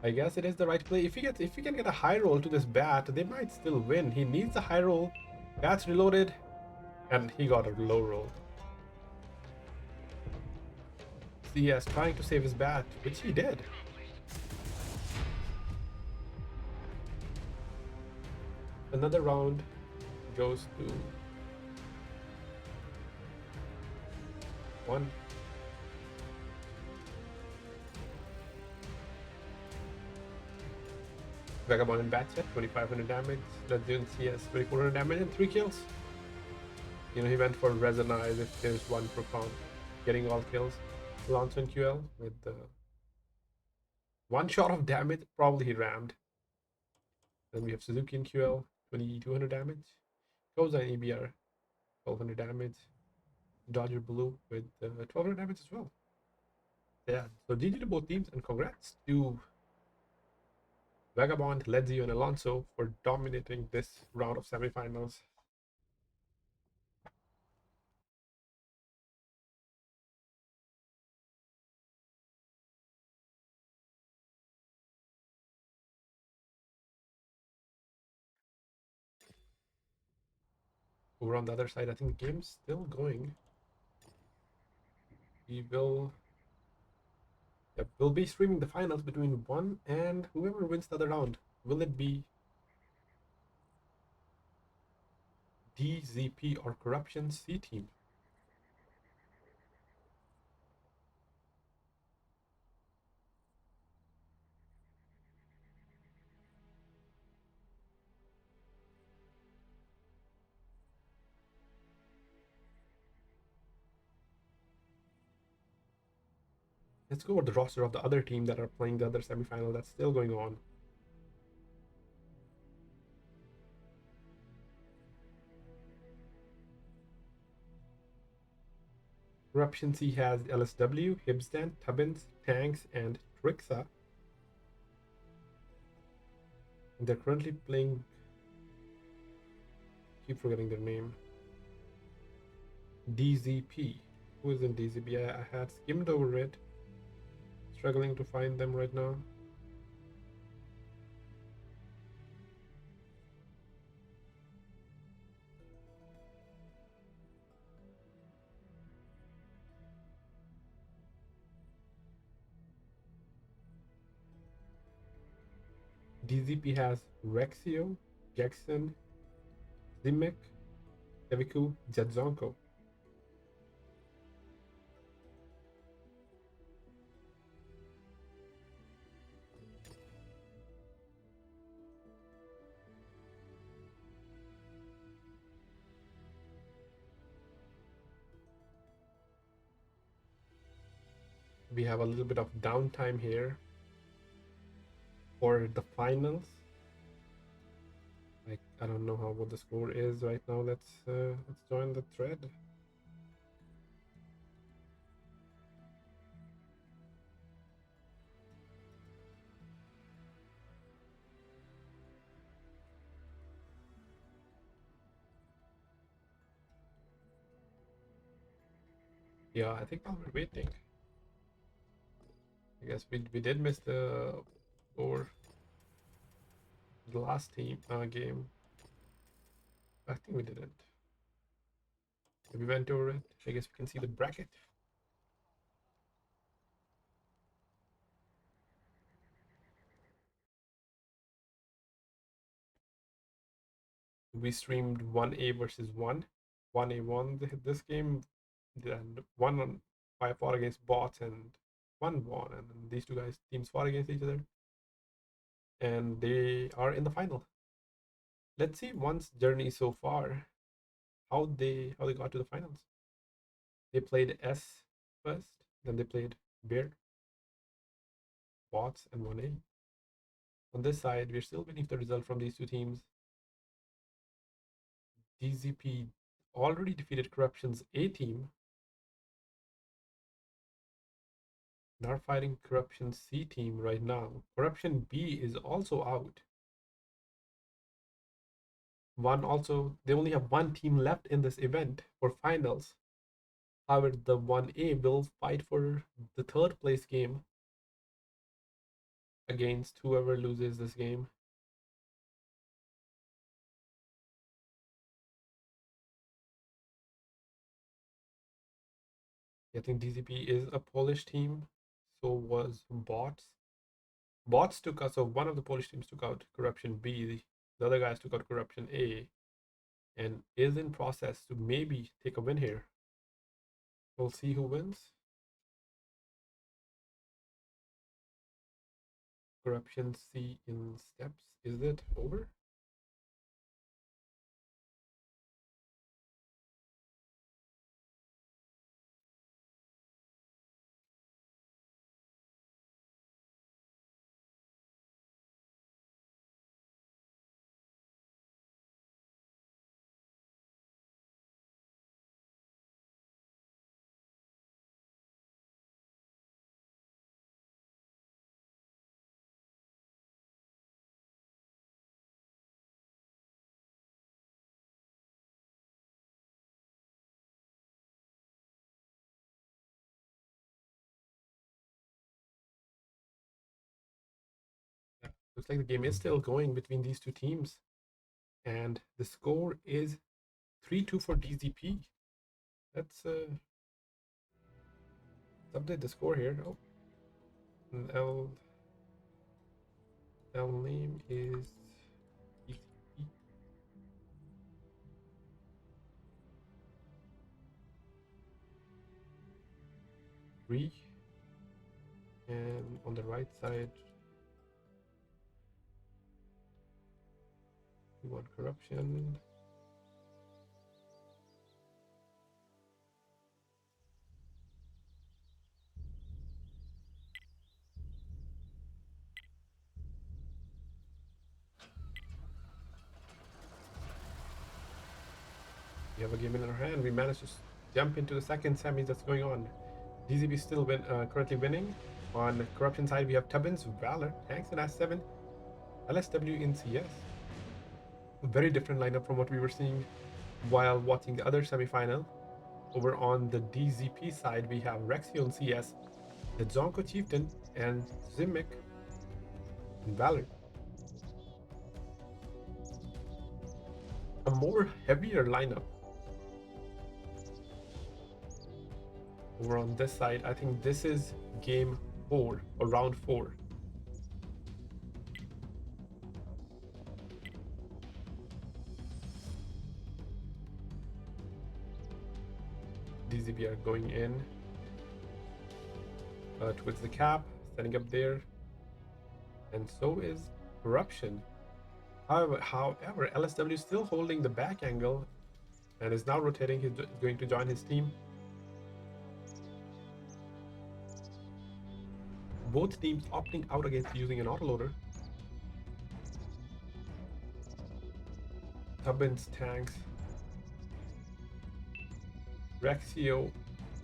I guess it is the right play. If he can get a high roll to this Bat, they might still win. He needs a high roll. Bat's reloaded, and he got a low roll. CS trying to save his Bat, which he did. Another round goes to one. Vagabond and Batchet, 2500 damage. Let's do CS, 2400 damage and 3 kills. You know, he went for Resin Eyes if there's one per count, getting all kills. Alonso and QL with one shot of damage, probably he rammed. Then we have Suzuki and QL, 2200 damage. Koza and EBR, 1200 damage. Dodger Blue with 1200 damage as well. Yeah, so GG to both teams and congrats to Vagabond, Lezio, and Alonso for dominating this round of semifinals. Over on the other side, I think the game's still going. We will, yep, we'll be streaming the finals between one and whoever wins the other round. Will it be DZP or Corruption C team? Let's go over the roster of the other team that are playing the other semifinal that's still going on. Corruption C has LSW, Hibstan, Tubbins, Tanks, and Trixa. And they're currently playing. Keep forgetting their name. DZP. Who is in DZP? I had skimmed over it. Struggling to find them right now. DZP has Rexio, Jackson, Zimek, Teviku, Jadzonko. We have a little bit of downtime here for the finals. Like, I don't know what the score is right now. Let's join the thread. Yeah, I think while we're waiting, I guess we did miss the score the last team game. I think we didn't. We went over it. I guess we can see the bracket. We streamed 1A versus 1. 1A won this game, and 1 on 5 fought against bots, and 1-1, and then these two guys teams fought against each other, and they are in the final. Let's see one's journey so far, how they got to the finals. They played S first, then they played Bear, WoT, and 1A. On this side, we're still waiting for the result from these two teams. DZP already defeated Corruption's A team. Now fighting Corruption C team right now. Corruption B is also out. They only have one team left in this event for finals. However, the 1A will fight for the third place game against whoever loses this game. I think DZP is a Polish team, so was WoT. WoT took out, so one of the Polish teams took out Corruption B, the other guys took out Corruption A, and is in process to maybe take a win here. We'll see who wins. Corruption C in steps. Is it over? Yeah. Looks like the game is still going between these two teams. And the score is 3-2 for DZP. Let's update the score here. Oh, L name is DZP. Three, and on the right side, we want Corruption. We have a game in our hand. We managed to jump into the second semis that's going on. DZP still currently winning. On Corruption side, we have Tubbins, Valor, Tanks in S7, LSW in CS. A very different lineup from what we were seeing while watching the other semifinal. Over on the DZP side, we have Rexio in CS, the Zonko Chieftain, and Zimic in Valor. A more heavier lineup. Over on this side, I think this is game 4 or round 4. DZP are going in towards the cap, setting up there, and so is Corruption. However, LSW is still holding the back angle and is now rotating. He's going to join his team. Both teams opting out against using an autoloader. Tubbins tanks. Rexio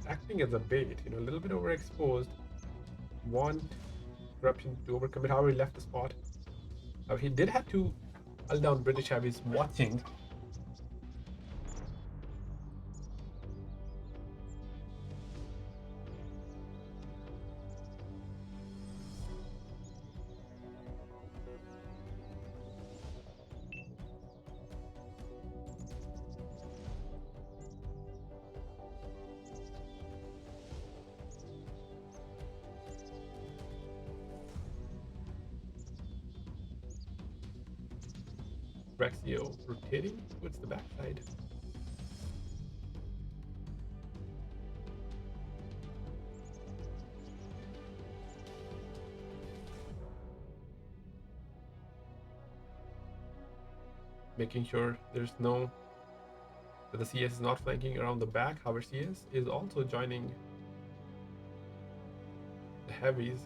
acting as a bait, a little bit overexposed. Want Corruption to overcome it. However, he left the spot. He did have to hull down British heavies watching. Rexio rotating towards the backside. making sure there's no that the CS is not flanking around the back. However, CS is also joining the heavies.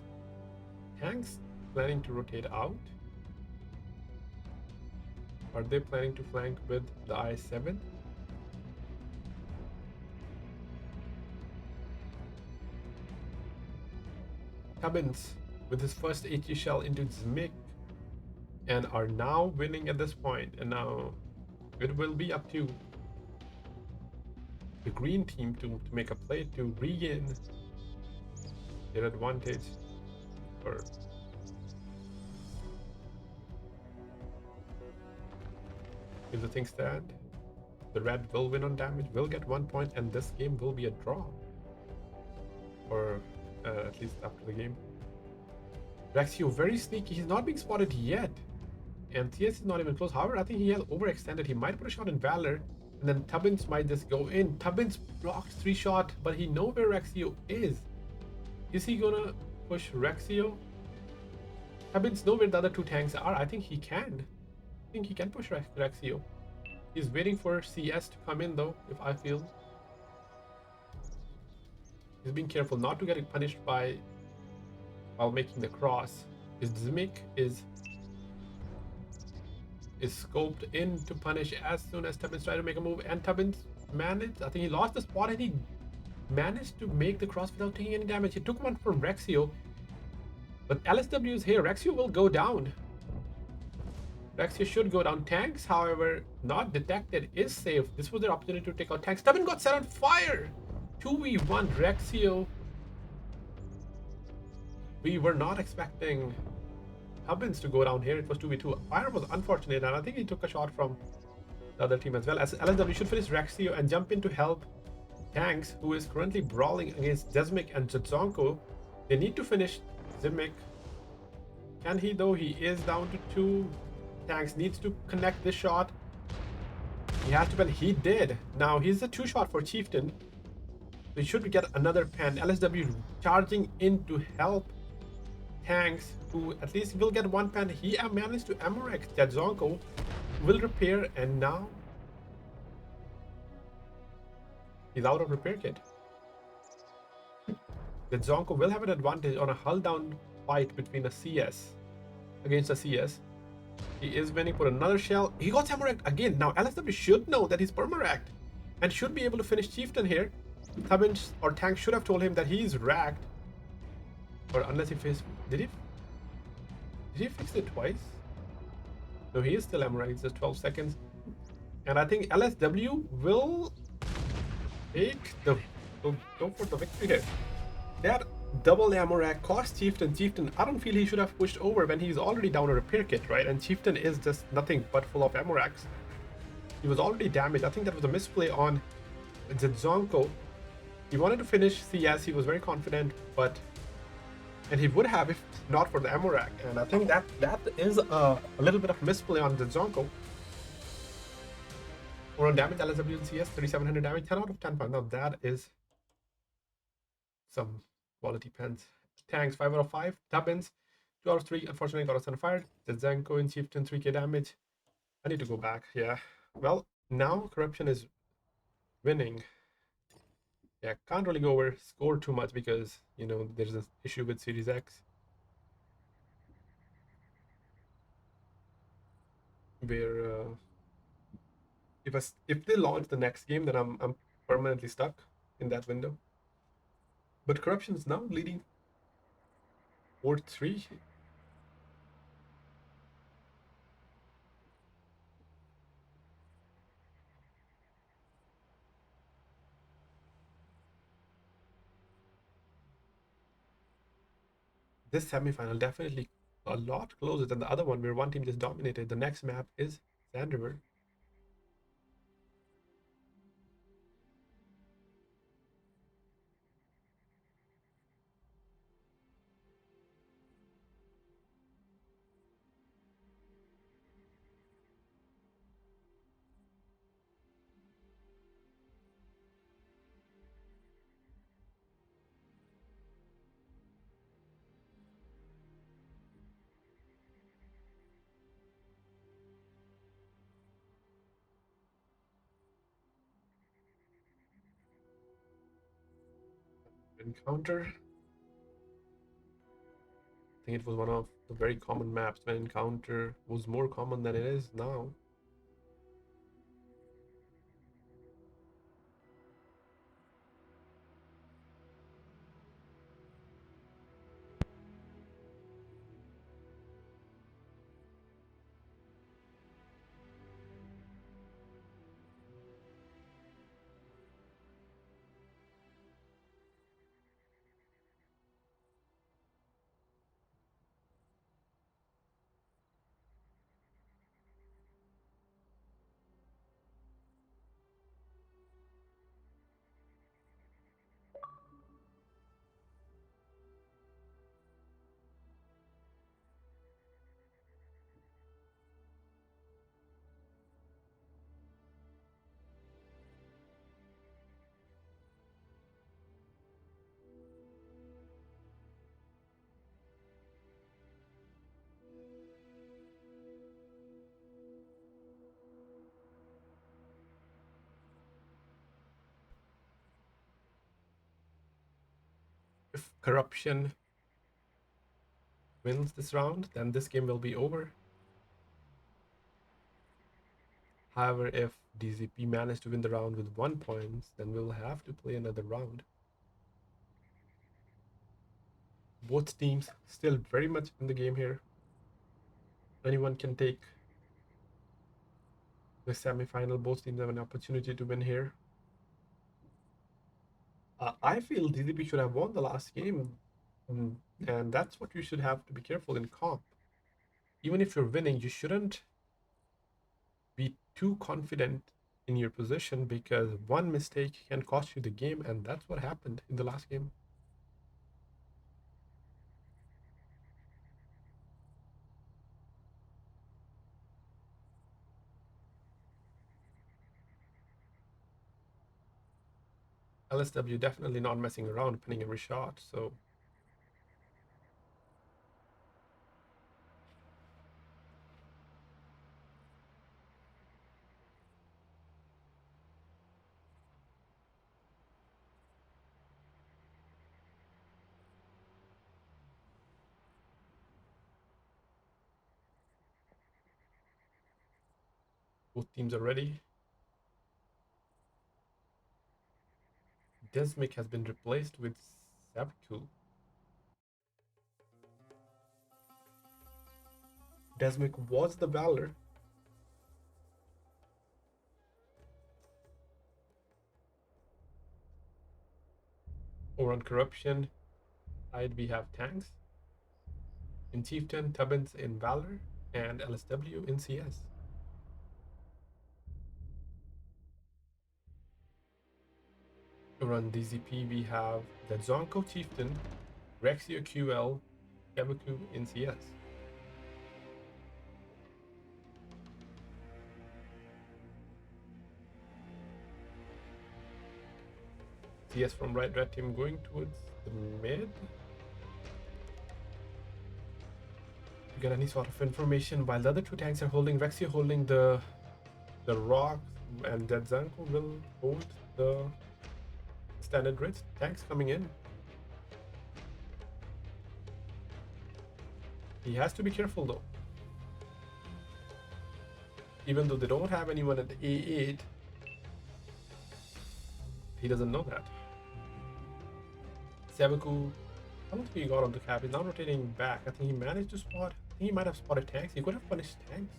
Tanks planning to rotate out. Are they planning to flank with the I-7? Tubbins with his first HE shell into Zmick and are now winning at this point. And now it will be up to the green team to make a play to regain their advantage. Or if the things stand, the red will win on damage, will get 1 point, and this game will be a draw. Or at least after the game. Rexio very sneaky. He's not being spotted yet. And CS is not even close. However, I think he has overextended. He might put a shot in Valor. And then Tubbins might just go in. Tubbins blocks 3 shot, but he knows where Rexio is. Is he gonna push Rexio? Tubbins knows where the other 2 tanks are. I think he can. I think he can push Rexio. He's waiting for CS to come in though, if I feel. He's being careful not to get punished by while making the cross. His Zmick is scoped in to punish as soon as Tubbins tried to make a move, and Tubbins managed. I think he lost the spot and he managed to make the cross without taking any damage. He took one from Rexio, but LSW is here. Rexio will go down. Rexio should go down. Tanks, however, not detected, is safe. This was their opportunity to take out tanks. Tubbins got set on fire. 2v1 Rexio. We were not expecting Tubbins to go down here. It was 2v2. Fire was unfortunate, and I think he took a shot from the other team as well. As LSW should finish Rexio and jump in to help Tanks, who is currently brawling against Zimic and Zdzonko. They need to finish Zimic. Can he though? He is down to 2. Tanks needs to connect this shot. He has to, but he did. Now he's a 2-shot for Chieftain. We should get another pen. LSW charging in to help Tanks, who at least will get 1 pen. He managed to Amorex. Zdzonko will repair, and now he's out of repair kit. Zdzonko will have an advantage on a hull down fight between a CS against a CS. He is winning for another shell. He got Amorex again. Now LSW should know that he's perma-racked and should be able to finish Chieftain here. Tubbins or Tank should have told him that he's racked. Or unless he faced... Did he fix it twice? No, he is still Amorex. Just 12 seconds. And I think LSW will take the... Go for the victory here. That double Amorex cost Chieftain. Chieftain, I don't feel he should have pushed over when he's already down a repair kit, right? And Chieftain is just nothing but full of Amorex. He was already damaged. I think that was a misplay on Zdzonko. He wanted to finish CS. He was very confident, but... And he would have if not for the Amorex. And I think that is a little bit of misplay on Zdzonko. Or on damage, LSW and CS, 3700 damage, 10 out of 10 points. Now that is some quality pens. Tanks, 5 out of 5. Tubbins, 2 out of 3. Unfortunately, got us on fire. Zdzonko and Chieftain, 3k damage. I need to go back. Yeah. Well, now Corruption is winning. Yeah, can't really go over score too much because, you know, there's an issue with Series X. Where if they launch the next game, then I'm permanently stuck in that window. But Corruption is now leading 4-3. This semifinal definitely a lot closer than the other one where one team just dominated. The next map is Sand River. Encounter. I think it was one of the very common maps when encounter was more common than it is now. If corruption wins this round, then this game will be over. However, if DZP managed to win the round with 1 point, then we'll have to play another round. Both teams still very much in the game here. Anyone can take the semi-final. Both teams have an opportunity to win here. I feel DZP should have won the last game, and that's what you should have to be careful in comp. Even if you're winning, you shouldn't be too confident in your position, because one mistake can cost you the game, and that's what happened in the last game. LSW definitely not messing around, pinning every shot, so both teams are ready. Desmic has been replaced with Sabku. Desmic was the Valor. Or on corruption side, we have tanks. In Chieftain, Tubbins in Valor, and LSW in CS. Or on DZP, we have the Zonko Chieftain, Rexio QL, Kebaku in CS. CS from right, red team going towards the mid. To get any sort of information, while the other two tanks are holding, Rexio holding the rocks, and that Zanko will hold the standard grids. Tanks coming in. He has to be careful though. Even though they don't have anyone at A8, he doesn't know that. Sabaku, I don't think he got on the cap. He's now rotating back. I think he managed to spot. I think he might have spotted tanks. He could have punished tanks.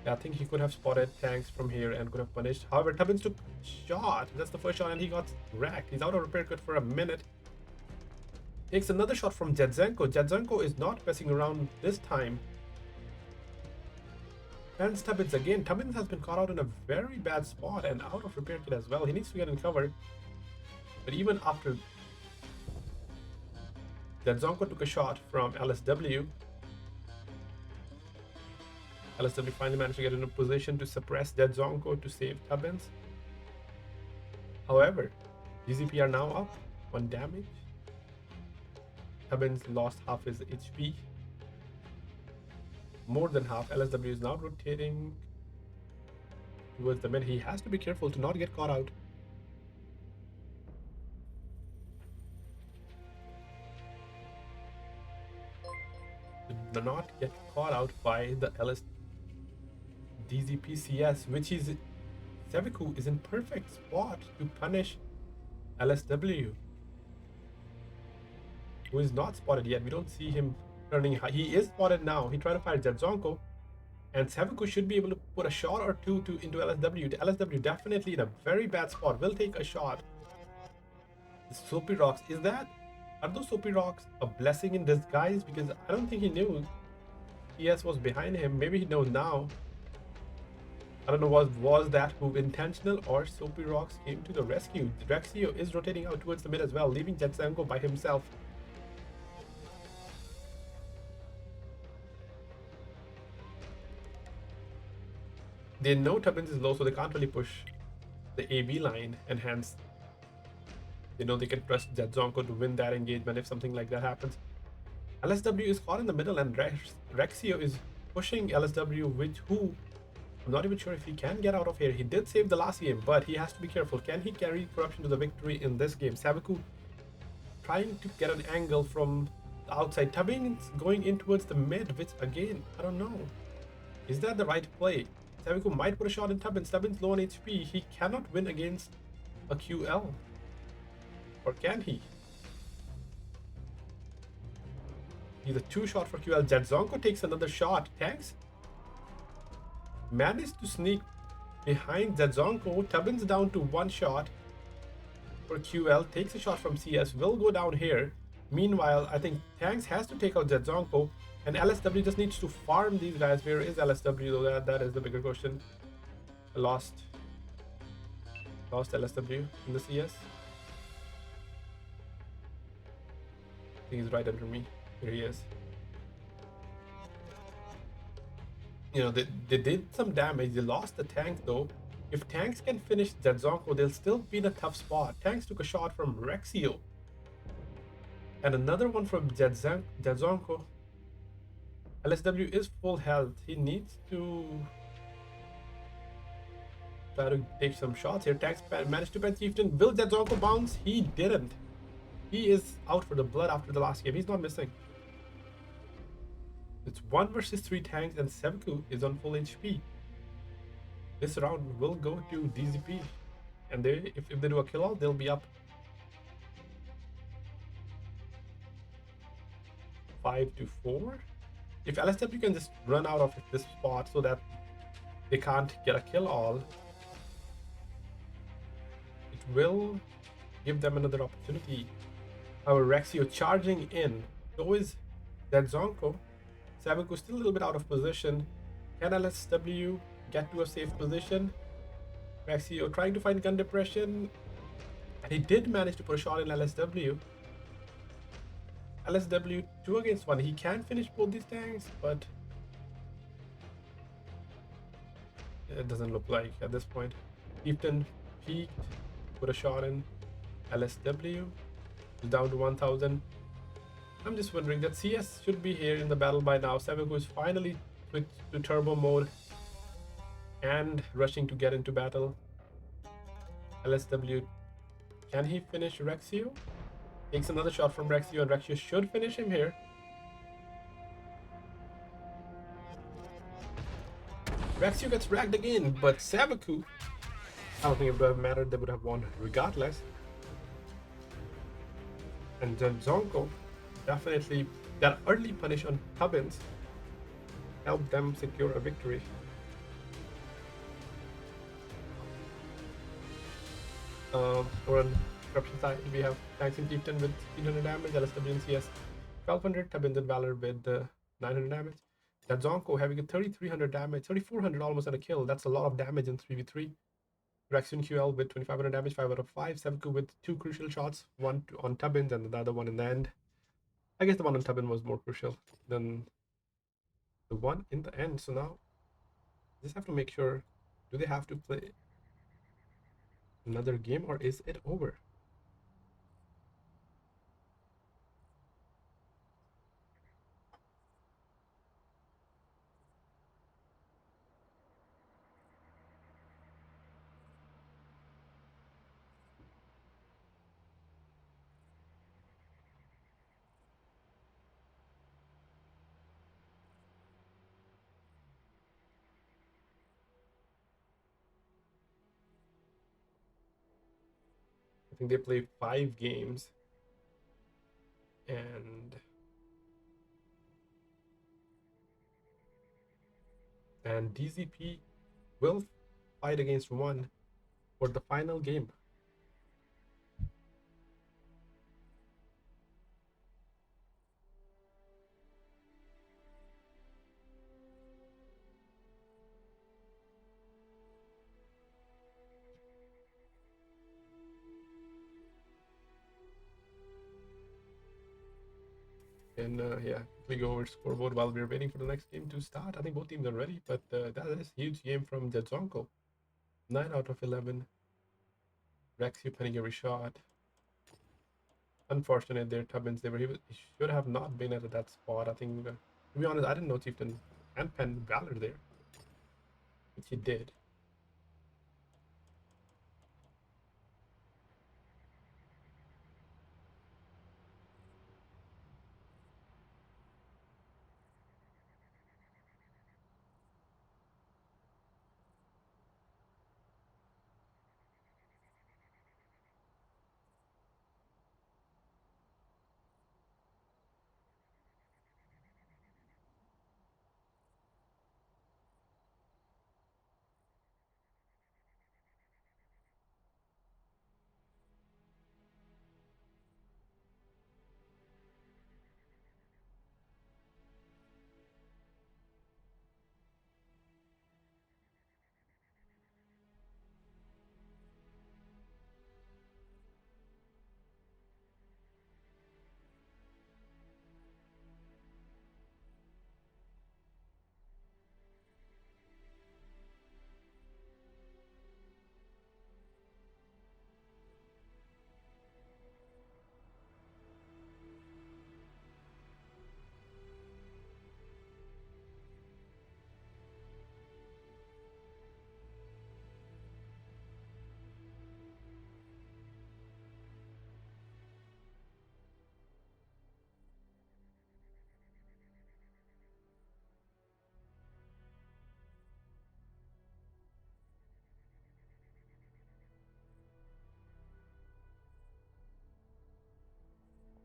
Yeah, I think he could have spotted tanks from here and could have punished. However, Tubbins took shot. That's the first shot, and he got wrecked. He's out of repair kit for a minute. Takes another shot from Jedzenko. Jedzenko is not messing around this time. And Tubbins again. Tubbins has been caught out in a very bad spot and out of repair kit as well. He needs to get in cover. But even after that, Zonko took a shot from LSW. LSW finally managed to get in a position to suppress that Zonko to save Tubbins. However, DZP are now up on damage. Tubbins lost half his HP. More than half. LSW is now rotating towards the mid. He has to be careful to not get caught out. to not get caught out by the LS DZPCS, which is Seviku is in perfect spot to punish LSW, who is not spotted yet. We don't see him turning high. He is spotted now. He tried to fire Jedzonko, and Seviku should be able to put a shot or two into LSW. The LSW definitely in a very bad spot. Will take a shot. The Soapy Rocks, are those Soapy Rocks a blessing in disguise? Because I don't think he knew TS was behind him. Maybe he knows now. I don't know, was that move intentional or Soapy Rocks came to the rescue? Rexio is rotating out towards the mid as well, leaving Jetsenko by himself. They know Tubbins is low, so they can't really push the AB line, and hence they know they can trust Jetzonko to win that engagement if something like that happens. LSW is caught in the middle, and Rexio is pushing LSW, who I'm not even sure if he can get out of here. He did save the last game, but he has to be careful. Can he carry Corruption to the victory in this game? Saviku trying to get an angle from the outside. Tubbins going in towards the mid, which again, I don't know. Is that the right play? Saviku might put a shot in Tubbins. Tubbins low on HP. He cannot win against a QL. Or can he? He's a two-shot for QL. Jadzonko takes another shot. Tanks managed to sneak behind Jadzonko. Tubbins down to one shot for QL. Takes a shot from CS. Will go down here. Meanwhile, I think Tanks has to take out Jadzonko. And LSW just needs to farm these guys. Where is LSW though? That is the bigger question. I lost LSW in the CS. I think he's right under me. Here he is. You know, they did some damage. They lost the tank though. If Tanks can finish Jadzonko, they'll still be in a tough spot. Tanks took a shot from Rexio. And another one from Jadzonko. LSW is full health. He needs to try to take some shots here. Tanks managed to pen Chieftain. Will Jadzonko bounce? He didn't. He is out for the blood after the last game. He's not missing. It's 1 versus 3 tanks, and Sevku is on full HP. This round will go to DZP. And if they do a kill all, they'll be up 5-4. If LSW can just run out of this spot so that they can't get a kill all, it will give them another opportunity. Our Rexio charging in. So is Jadzonko. Saviku still a little bit out of position. Can LSW get to a safe position? Rexio trying to find gun depression. And he did manage to put a shot in LSW. LSW 2 against 1. He can finish both these tanks, but it doesn't look like at this point. Chieftain peaked, put a shot in. LSW is down to 1000. I'm just wondering that CS should be here in the battle by now. Saviku is finally switched to turbo mode and rushing to get into battle. LSW, can he finish Rexio? Takes another shot from Rexio, and Rexio should finish him here. Rexio gets ragged again, but Saviku, I don't think it would have mattered. They would have won regardless. And then Zonko, definitely that early punish on Tubbins helped them secure a victory. Or on corruption side, we have Tanks and Chieftain with 300 damage, LSW and CS 1200, Tubbins and Valor with 900 damage. That Zonko having a 3300 damage, 3400 almost at a kill. That's a lot of damage in 3v3. Rexion QL with 2500 damage, 5 out of 5. Sevku with 2 crucial shots, one on Tubbins and the other one in the end. I guess the one on Tubbins was more crucial than the one in the end. So now, just have to make sure, do they have to play another game or is it over? think they play 5 games, and DZP will fight against one for the final game. And yeah, we go over scoreboard while we're waiting for the next game to start. I think both teams are ready, but that is a huge game from Jadzonko. 9 out of 11. Rex, you pinning every shot. Unfortunate there, Tubbins. He should have not been at that spot. I think, to be honest, I didn't know Chieftain and pen Valor there, which he did.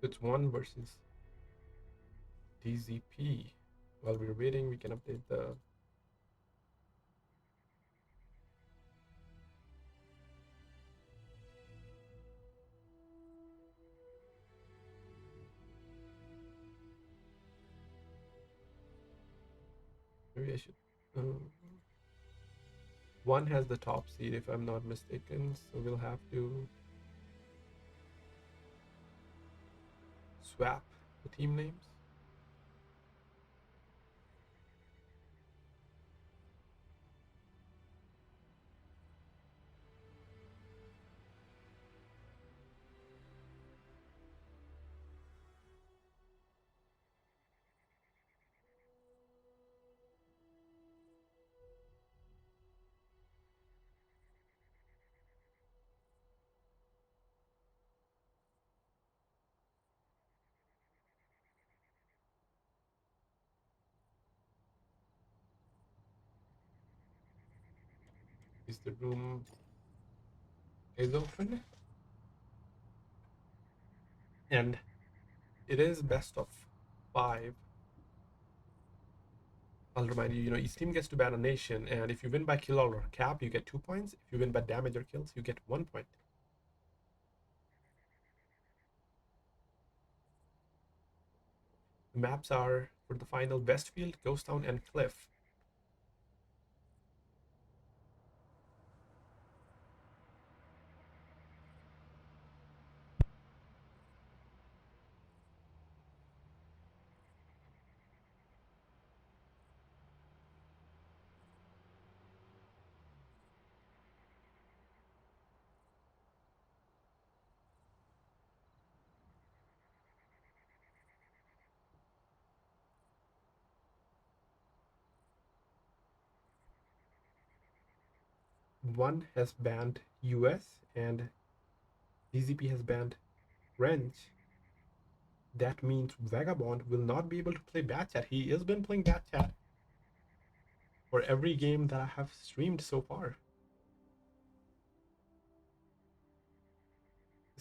It's one versus DZP. While we're waiting, we can update the. Maybe I should. One has the top seed, if I'm not mistaken, so we'll have to swap the team names. Is the room is open? And it is best of 5. I'll remind you, each team gets to ban a nation, and if you win by kill or cap, you get 2 points. If you win by damage or kills, you get 1 point. The maps are for the final Westfield, Ghost Town, and Cliff. One has banned US and DZP has banned French. That means Vagabond will not be able to play Bat Chat. He has been playing Bat Chat for every game that I have streamed so far.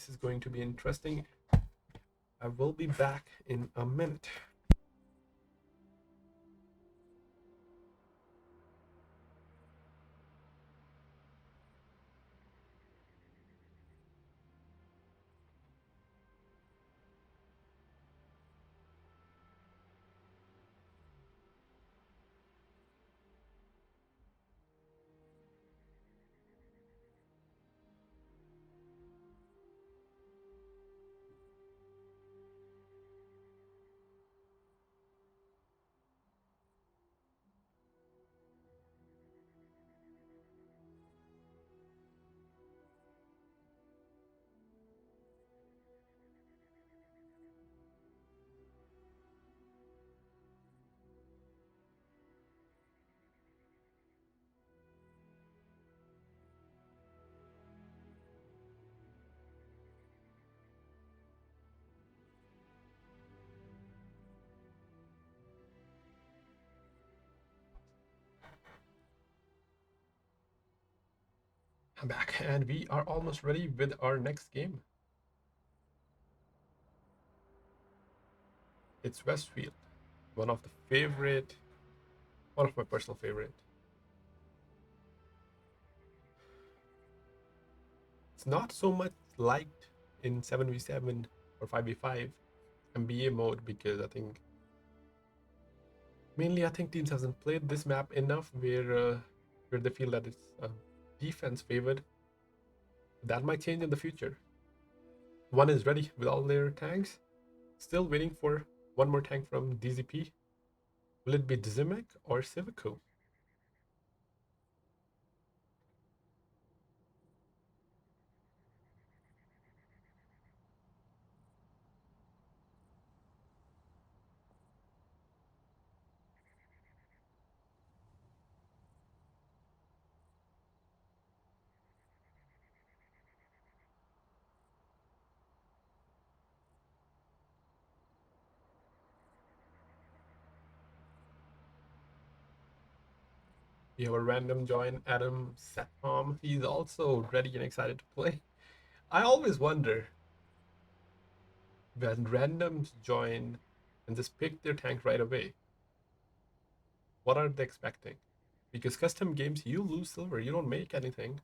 This is going to be interesting. I will be back in a minute. I'm back, and we are almost ready with our next game. It's Westfield, one of the favorite, one of my personal favorite. It's not so much liked in 7v7 or 5v5 MBA mode because I think teams hasn't played this map enough where they feel that it's defense favored. That might change in the future. One is ready with all their tanks. Still waiting for one more tank from DZP. Will it be Dzimek or Civico? We have a random join, Adam Satpom. He's also ready and excited to play. I always wonder when randoms join and just pick their tank right away, what are they expecting? Because custom games, you lose silver, you don't make anything.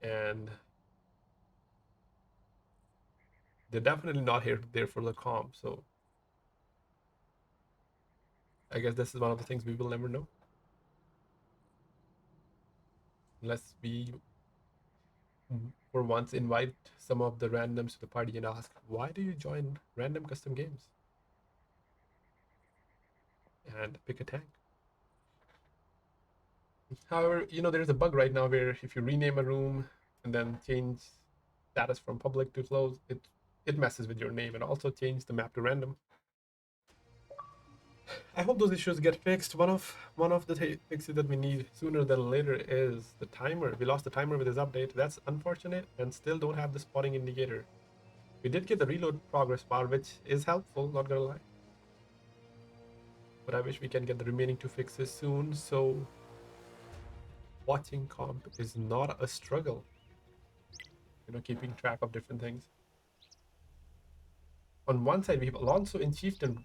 And they're definitely not there for the comp. So I guess this is one of the things we will never know. Unless we, for once, invite some of the randoms to the party and ask, why do you join random custom games? And pick a tank. However, there's a bug right now where if you rename a room and then change status from public to closed, it messes with your name and also change the map to random. I hope those issues get fixed. One of the fixes that we need sooner than later is the timer. We lost the timer with this update. That's unfortunate, and still don't have the spotting indicator. We did get the reload progress bar, which is helpful, not gonna lie. But I wish we can get the remaining two fixes soon, so watching comp is not a struggle. Keeping track of different things. On one side, we have Alonso in Chieftain,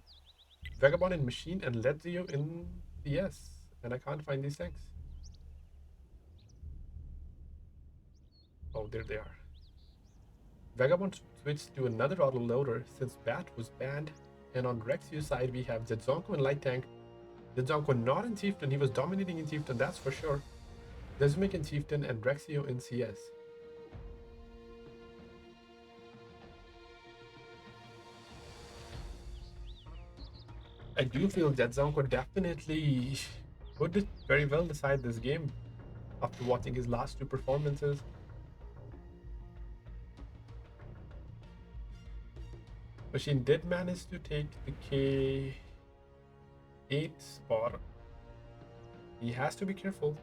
Vagabond in Machine, and Ledzio in CS. And I can't find these tanks. Oh, there they are. Vagabond switched to another autoloader since Bat was banned. And on Rexio's side, we have Zedzonko in Light Tank. Zedzonko not in Chieftain, he was dominating in Chieftain, that's for sure. Desmic in Chieftain and Rexio in CS. I do feel Zedzonko definitely would very well decide this game after watching his last two performances. Machine did manage to take the K8 spot. He has to be careful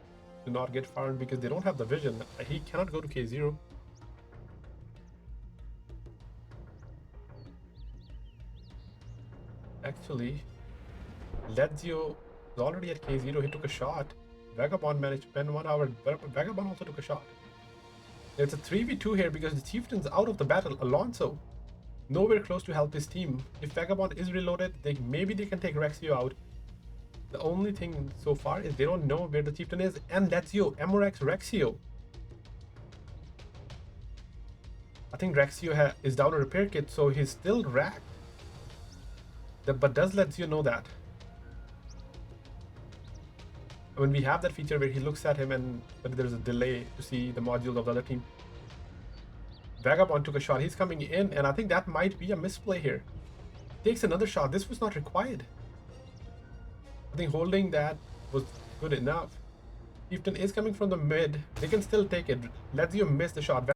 to not get farmed because they don't have the vision. He cannot go to K0. Actually, Ledzio is already at K0. He took a shot. Vagabond managed to pen 1 hour. Vagabond also took a shot. It's a 3v2 here because the chieftain's out of the battle. Alonso nowhere close to help his team. If Vagabond is reloaded, maybe they can take Rexio out. The only thing so far is they don't know where the chieftain is. And Lezio, Amorex Rexio. I think Rexio is down a repair kit, so he's still racked. But does Lezio know that? When we have that feature where he looks at him and there's a delay to see the modules of the other team. Vagabond took a shot. He's coming in, and I think that might be a misplay here. Takes another shot. This was not required. I think holding that was good enough. Chieftain is coming from the mid. They can still take it. Lezio missed the shot.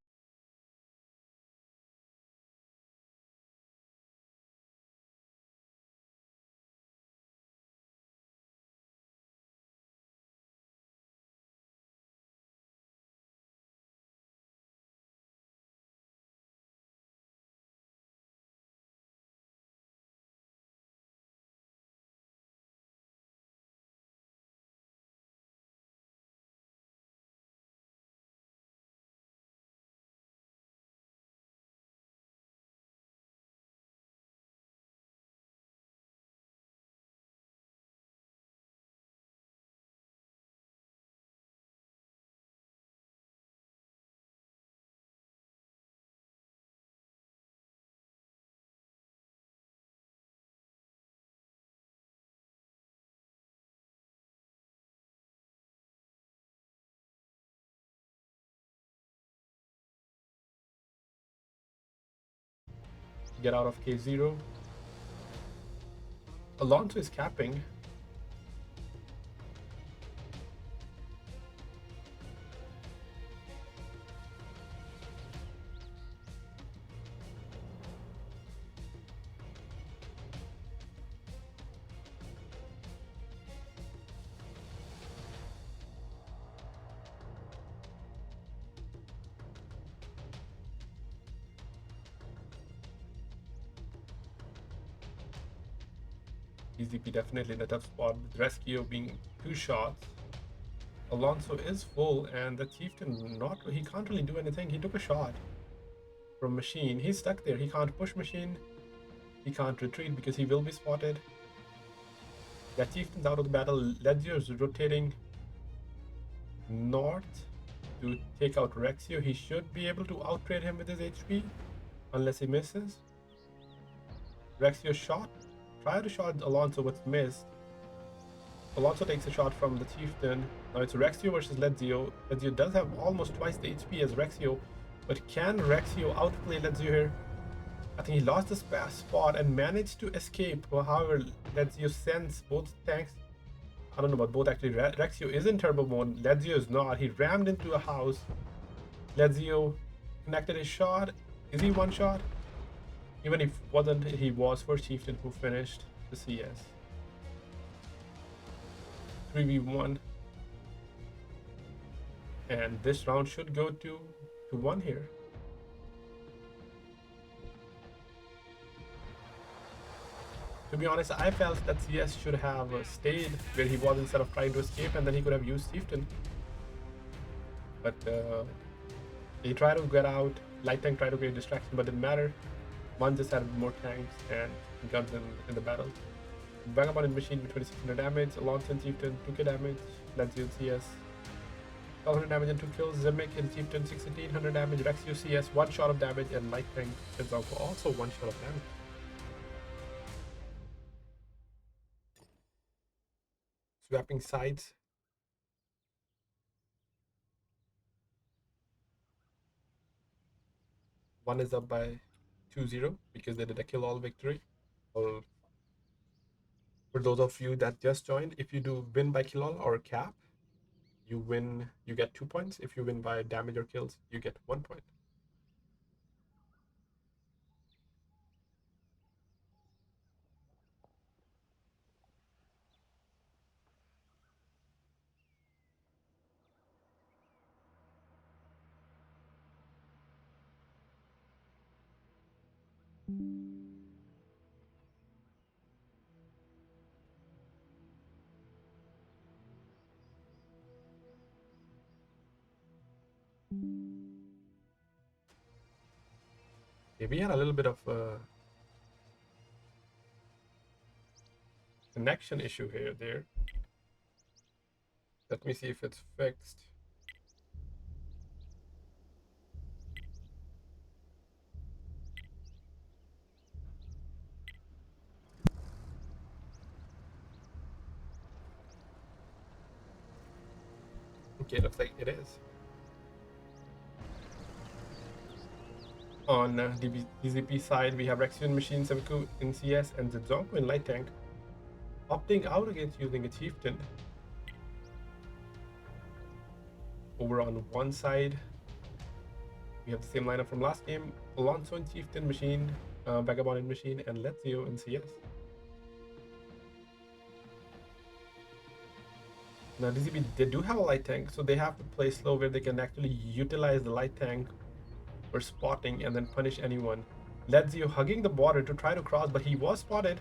Get out of K0. Alonso is capping. EZP definitely in a tough spot with Rescue being 2 shots. Alonso is full, and the chieftain he can't really do anything. He took a shot from Machine. He's stuck there. He can't push Machine. He can't retreat because he will be spotted. That chieftain's out of the battle. Lezio is rotating north to take out Rexio. He should be able to outtrade him with his HP unless he misses. Rexio shot. Try to shot Alonso, but missed. Alonso takes a shot from the chieftain. Now it's Rexio versus Lezio. Lezio does have almost twice the HP as Rexio, but can Rexio outplay Lezio here? I think he lost the spot and managed to escape. However, Lezio sends both tanks. I don't know about both actually. Rexio is in turbo mode. Lezio is not. He rammed into a house. Lezio connected his shot. Is he one shot? Even if wasn't, he was first chieftain who finished the CS. 3v1. And this round should go to 1 here. To be honest, I felt that CS should have stayed where he was instead of trying to escape, and then he could have used chieftain. But he tried to get out. Light tank tried to create distraction, but didn't matter. One just had more tanks and guns in the battle. Vagabond and Machine with 2600 damage. Alonso and Chieftain 2k damage. Lezio and CS 1200 damage and 2 kills. Zimic and Chieftain 1600 damage. Rexio CS 1 shot of damage, and Light tank is also 1 shot of damage. Swapping sides. One is up by 2-0 because they did a kill all victory. Or for those of you that just joined, if you do win by kill all or cap, you get 2 points. If you win by damage or kills, you get 1 point. Okay, we had a little bit of connection issue here there. Let me see if it's fixed. Okay, looks like it is. On DZP side, we have Rexian Machine, Seviku in CS, and Zedzonko in Light Tank, opting out against using a Chieftain. Over on one side, we have the same lineup from last game: Alonso in Chieftain Machine, Vagabond in Machine, and Lezio in CS. Now DZP, they do have a Light Tank, so they have to play slow where they can actually utilize the Light Tank for spotting and then punish anyone. Lezio hugging the border to try to cross, but he was spotted.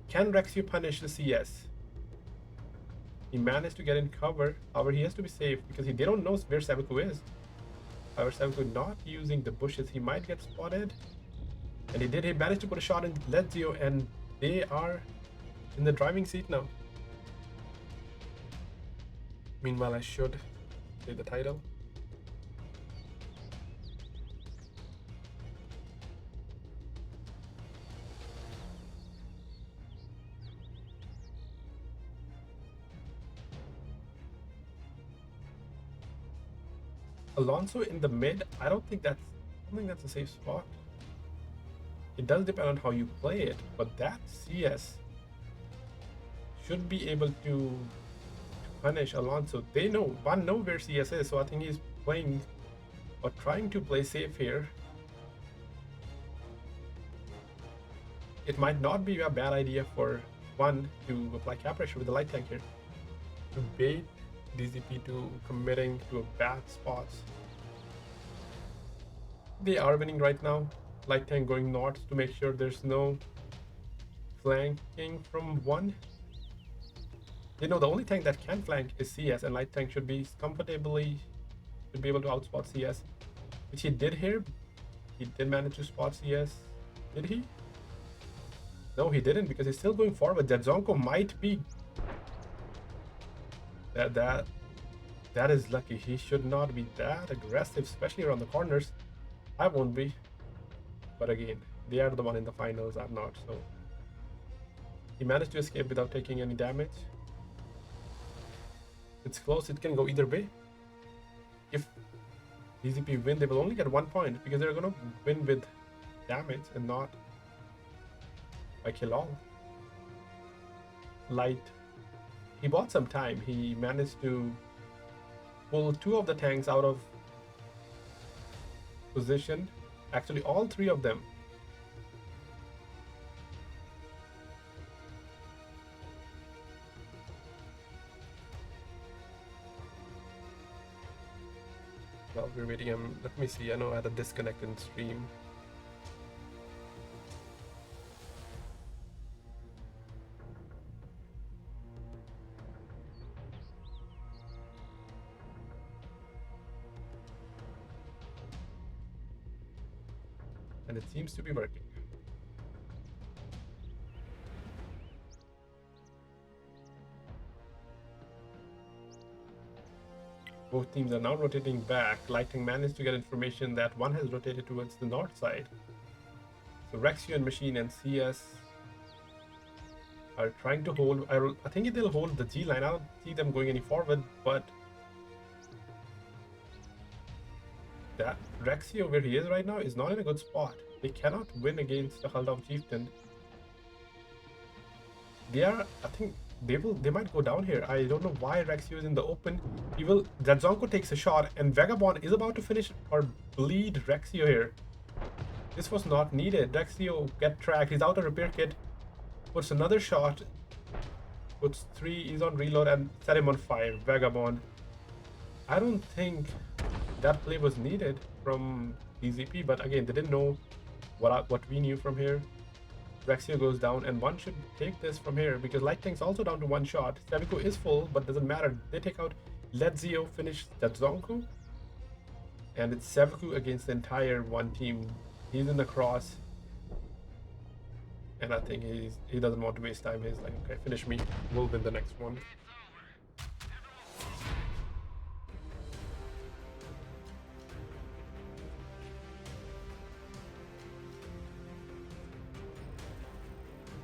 Can Rexio punish the CS? He managed to get in cover. However, he has to be safe because they don't know where Seviku is. However, Seviku not using the bushes. He might get spotted. And he did. He managed to put a shot in Lezio, and they are in the driving seat now. Meanwhile, I should say the title. Alonso in the mid, I don't think that's a safe spot. It does depend on how you play it, but that CS should be able to punish Alonso. They know where CS is, so I think he's playing or trying to play safe here. It might not be a bad idea for one to apply cap pressure with the light tank here to bait DZP to committing to a bad spot. They are winning right now. Light tank going north to make sure there's no flanking from one. You know, the only tank that can flank is CS, and light tank should be able to outspot CS, which he did here. He did manage to spot CS. Did he? No, he didn't, because he's still going forward. Zedzonko might be that is lucky. He should not be that aggressive, especially around the corners. I won't be, but again, they are the one in the finals. I'm not. So he managed to escape without taking any damage. It's close. It can go either way. If DZP win, they will only get 1 point because they're gonna win with damage and not by kill all. Light, he bought some time. He managed to pull 2 of the tanks out of position. Actually, all 3 of them. While we're waiting, let me see. I know I had a disconnect in stream. And it seems to be working. Both teams are now rotating back. Lightning managed to get information that one has rotated towards the north side. So Rexio and Machine and CS are trying to hold. I think they'll hold the G line. I don't see them going any forward, but that Rexio, where he is right now, is not in a good spot. They cannot win against the Haldown Chieftain. They are, I think, they might go down here. I don't know why Rexio is in the open. Zadzonko takes a shot, and Vagabond is about to finish or bleed Rexio here. This was not needed. Rexio get tracked. He's out of repair kit. Puts another shot. Puts 3. He's on reload and set him on fire. Vagabond. I don't think that play was needed from DZP, but again, they didn't know what we knew from here. Rexio goes down, and one should take this from here because Light Tank's also down to 1 shot. Seviku is full, but doesn't matter. They take out Lezio, finish Zadzonko. And it's Sevaku against the entire one team. He's in the cross, and I think he doesn't want to waste time. He's like, okay, finish me. We'll win the next one.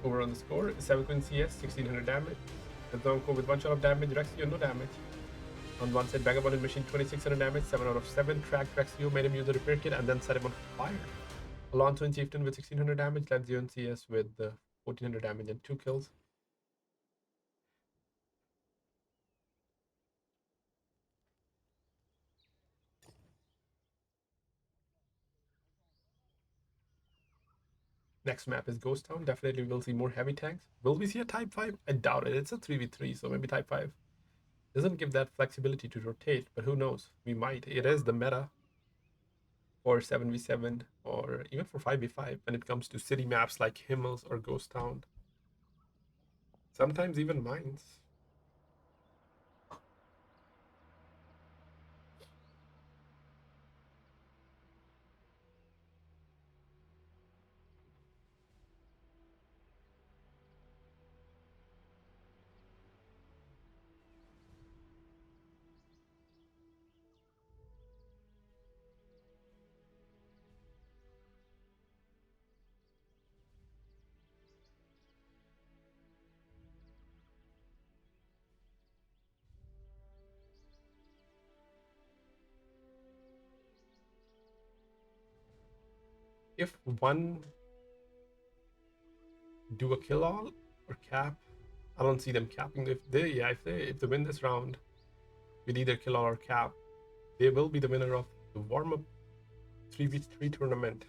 Over on the score, Sevaku in CS, 1600 damage. The Zonko with one shot of damage, Rexio no damage. On one side, Vagabond and Machine 2600 damage, 7 out of 7. Tracked Rexio, made him use the repair kit, and then set him on fire. Alonso and Chieftain with 1600 damage, Lazio and CS with 1400 damage and 2 kills. Next map is Ghost Town. Definitely we'll see more heavy tanks. Will we see a Type 5? I doubt it. It's a 3v3, so maybe Type 5 doesn't give that flexibility to rotate, but who knows? We might. It is the meta for 7v7 or even for 5v5 when it comes to city maps like Himmels or Ghost Town. Sometimes even mines. If one do a kill all or cap, I don't see them capping. If they win this round with either kill all or cap, they will be the winner of the warm-up 3v3 tournament.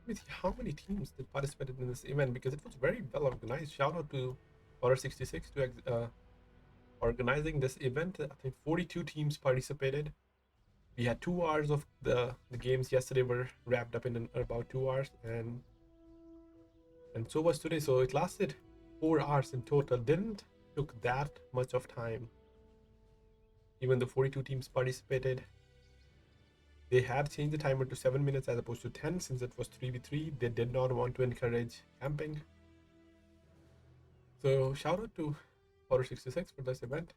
Let me see how many teams that participated in this event because it was very well organized. Shout out to Order66 to organizing this event. I think 42 teams participated. We had 2 hours of the games yesterday were wrapped up in about 2 hours, and so was today. So it lasted 4 hours in total. Didn't took that much of time. Even the 42 teams participated. They had changed the timer to 7 minutes as opposed to 10 since it was 3v3. They did not want to encourage camping. So shout out to Order66 for this event.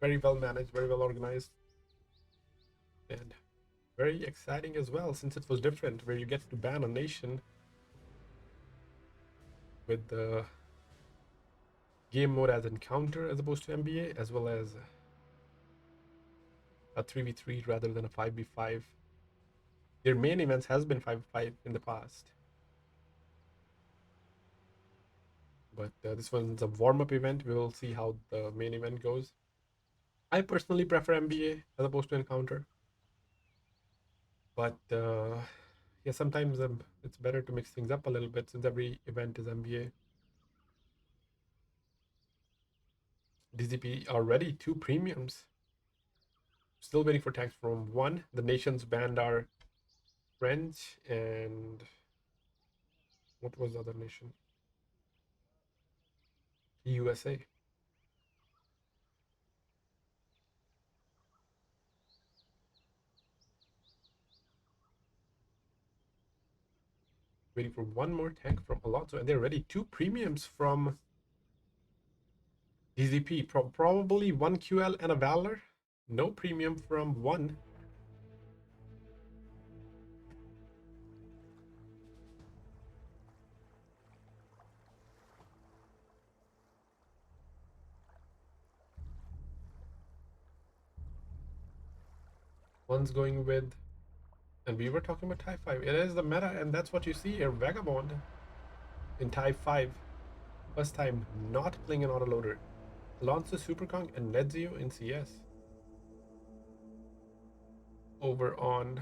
Very well managed, very well organized, and very exciting as well since it was different where you get to ban a nation with the game mode as encounter as opposed to NBA, as well as a 3v3 rather than a 5v5. Their main events has been 5v5 in the past, but this one's a warm-up event. We will see how the main event goes. I personally prefer NBA as opposed to encounter, but yeah, sometimes it's better to mix things up a little bit since every event is NBA. DZP already 2 premiums. Still waiting for tanks from 1. The nations banned are French and what was the other nation? USA. Waiting for 1 more tank from Alonso, and they're ready. 2 premiums from DZP. Probably 1 QL and a Valor. No premium from 1. One's going with, and we were talking about Type 5. It is the meta, and that's what you see here. Vagabond in Type 5. First time not playing an autoloader. Alonso Superkong and Nedzio in CS. Over on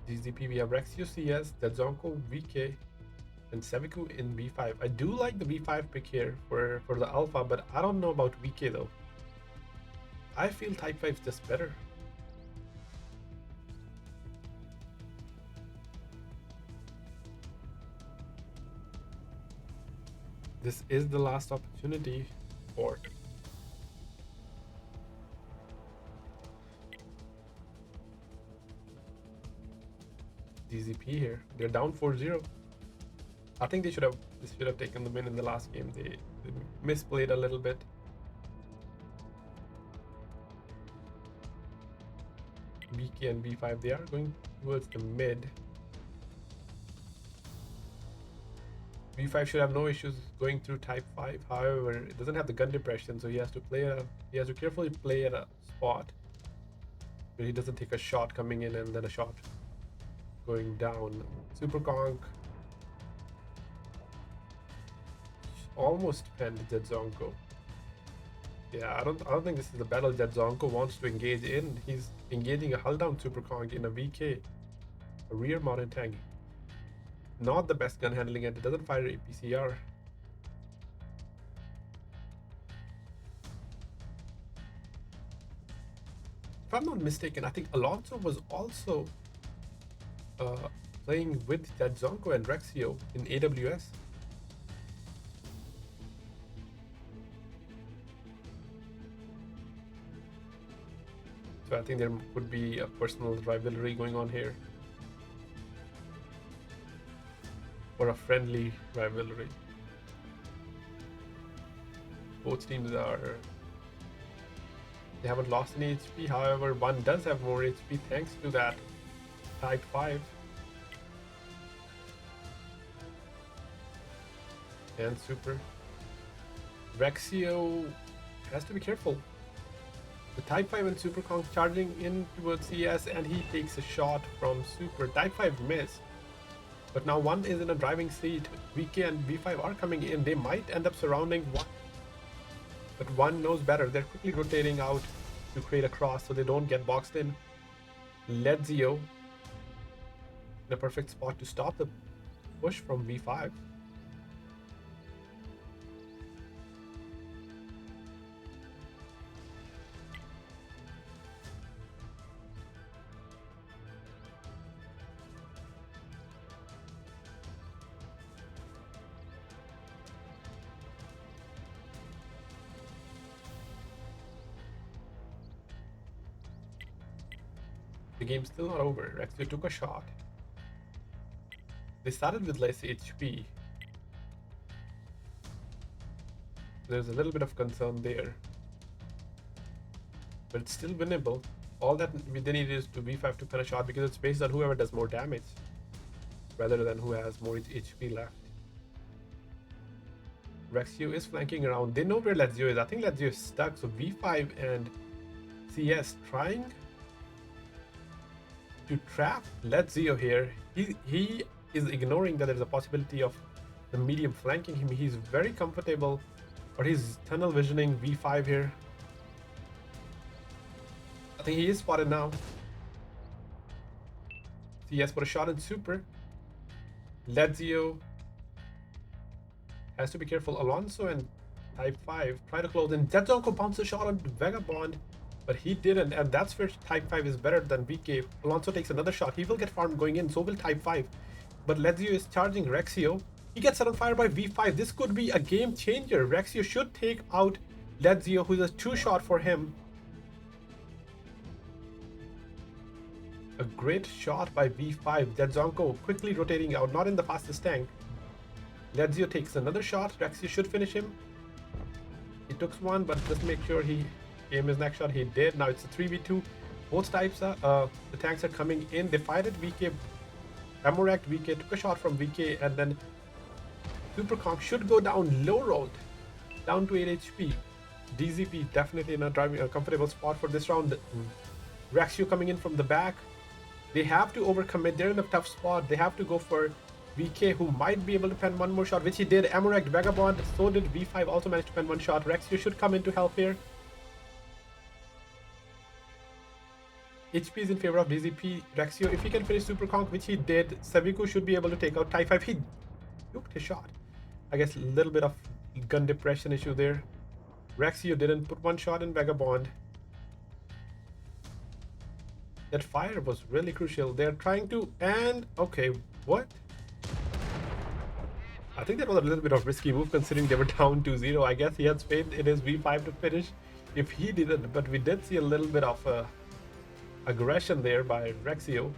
GZP, we have Rexio CS, Dadzonko, VK, and Seviku in B5. I do like the B5 pick here for the alpha, but I don't know about VK though. I feel Type 5 is just better. This is the last opportunity for DZP here. They're down 4-0. I think they should have taken the win in the last game. They misplayed a little bit. BK and B5, they are going towards the mid. B5 should have no issues going through Type 5. However, it doesn't have the gun depression, so he has to carefully play at a spot where he doesn't take a shot coming in and then a shot going down. Super Conk almost penned Jedzonko. Yeah, I don't think this is the battle Jedzonko wants to engage in. He's engaging a hull down Super Conk in a VK, a rear mounted tank. Not the best gun handling, and it doesn't fire APCR. If I'm not mistaken, I think Alonso was also playing with Jadzonko and Rexio in AWS. So I think there could be a personal rivalry going on here. Or a friendly rivalry. Both teams they haven't lost any HP, however one does have more HP thanks to that Type 5. And Super. Rexio has to be careful. The Type 5 and Super Conk charging in towards CS, and he takes a shot from Super. Type 5 missed. But now one is in a driving seat. VK and V5 are coming in. They might end up surrounding one. But one knows better. They're quickly rotating out to create a cross so they don't get boxed in. Ledzio in a perfect spot to stop the push from V5. The game's still not over. Rexio took a shot. They started with less HP. There's a little bit of concern there. But it's still winnable. All that they need is to V5 to pen a shot because it's based on whoever does more damage rather than who has more HP left. Rexio is flanking around. They know where Ledzio is. I think Ledzio is stuck. So V5 and CS trying to trap Ledzio here. He is ignoring that there's a possibility of the medium flanking him. He's very comfortable, or he's tunnel visioning V5 here. I think he is spotted now. CS put a shot in Super. Ledzio has to be careful. Alonso and Type 5 try to close in. Jedzonko bounced a shot on Vagabond, but he didn't, and that's where Type 5 is better than VK. Alonso takes another shot. He will get farmed going in, so will Type 5. But Ledzio is charging Rexio. He gets set on fire by V5. This could be a game changer. Rexio should take out Ledzio, who's a two-shot for him. A great shot by V5. Jedzonko quickly rotating out, not in the fastest tank. Ledzio takes another shot. Rexio should finish him. He took one, but just make sure he aim his next shot. He did. Now it's a 3v2. Both types are, the tanks are coming in. They fight at VK. Amorect VK took a shot from VK, and then Super Conk should go down low road, down to 8 HP. DZP definitely in a comfortable spot for this round. Rexio coming in from the back. They have to overcommit. They're in a tough spot. They have to go for VK, who might be able to pen one more shot, which he did. Amorect, Vagabond, so did V5, also managed to pen one shot. Rexio should come in to help here. HP is in favor of DZP. Rexio, if he can finish Super Conk, which he did, Saviku should be able to take out Type 5. He nuked his shot. I guess a little bit of gun depression issue there. Rexio didn't put one shot in Vagabond. That fire was really crucial. They're trying to, and okay, what? I think that was a little bit of risky move considering they were down 2-0. I guess he had faith in his V5 to finish if he didn't, but we did see a little bit of aggression there by Rexio.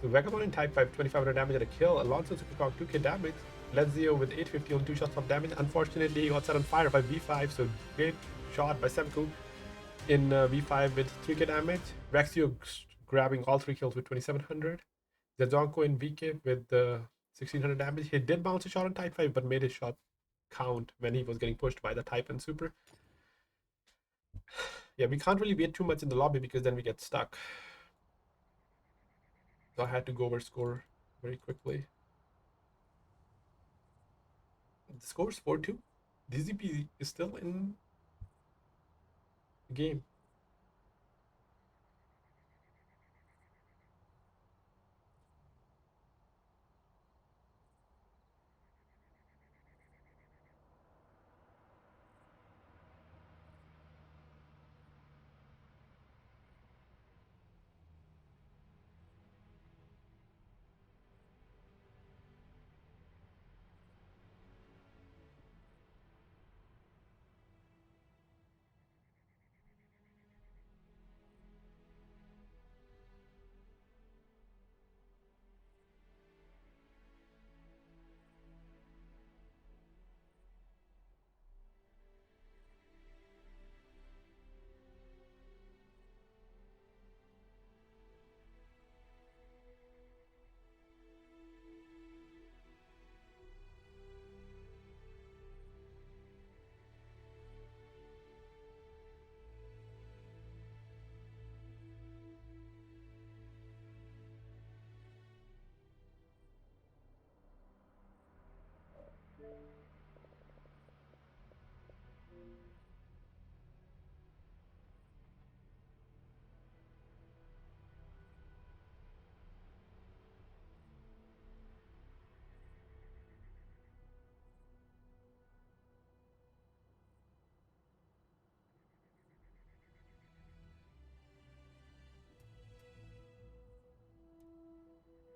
So Vagabond in Type 5, 2500 damage and a kill. Alonso Supercock 2k damage. Lezio with 850 on 2 shots of damage. Unfortunately, he got set on fire by V5, so great shot by Semku in V5 with 3k damage. Rexio grabbing all 3 kills with 2700. Zezonko in VK with 1600 damage. He did bounce a shot on Type 5, but made his shot count when he was getting pushed by the Type and Super. Yeah, we can't really wait too much in the lobby because then we get stuck. So I had to go over score very quickly. The score is 4-2. DZP is still in the game.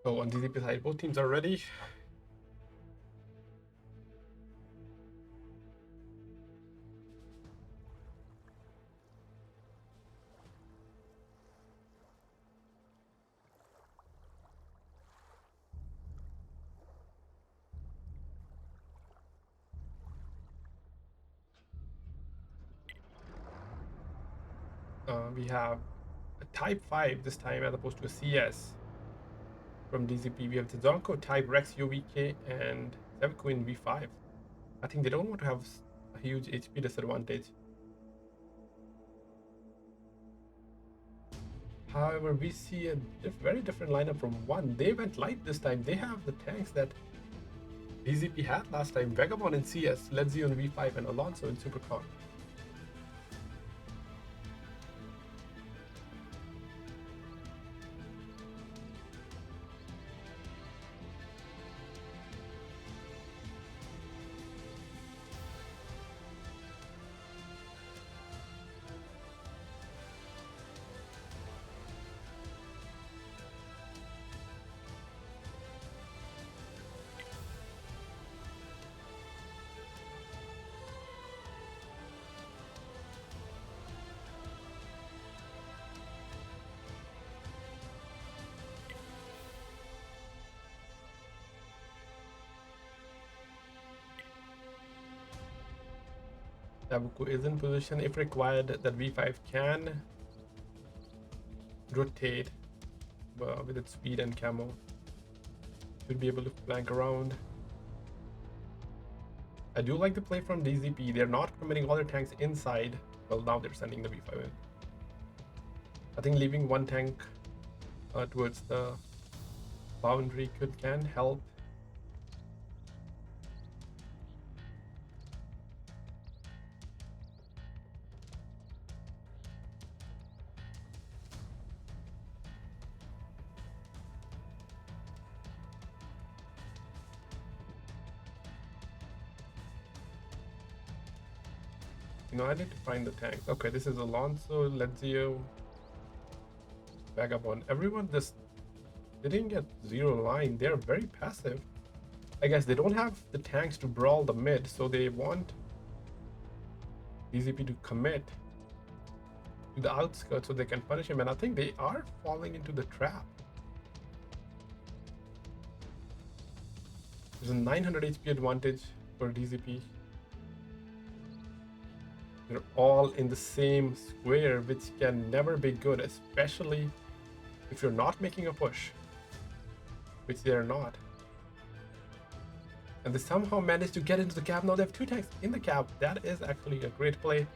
So on DZP side, both teams are ready. We have a Type 5 this time as opposed to a CS. From DZP, we have the Zonko Type Rex UVK and Semku in V5. I think they don't want to have a huge HP disadvantage. However, we see a very different lineup from one. They went light this time. They have the tanks that DZP had last time. Vagabond in CS, Lezio in V5, and Alonso in Supercon. Tabuko is in position. If required, that V5 can rotate with its speed and camo. Should be able to flank around. I do like the play from DZP. They're not committing all their tanks inside. Well, now they're sending the V5 in. I think leaving one tank towards the boundary can help. I need to find the tanks. Okay, this is Alonso, Lezio. Vagabond. Everyone just didn't get zero line. They're very passive. I guess they don't have the tanks to brawl the mid, so they want DZP to commit to the outskirts so they can punish him. And I think they are falling into the trap. There's a 900 HP advantage for DZP. They're all in the same square, which can never be good, especially if you're not making a push, which they are not. And they somehow managed to get into the cap. Now they have 2 tanks in the cap. That is actually a great play.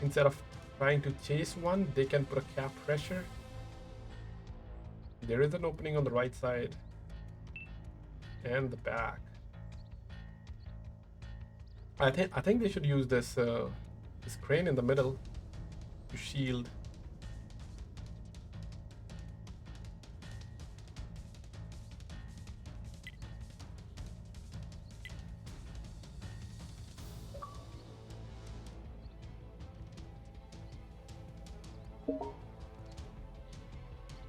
Instead of trying to chase one, they can put a cap pressure. There is an opening on the right side and the back. I think they should use this this crane in the middle to shield.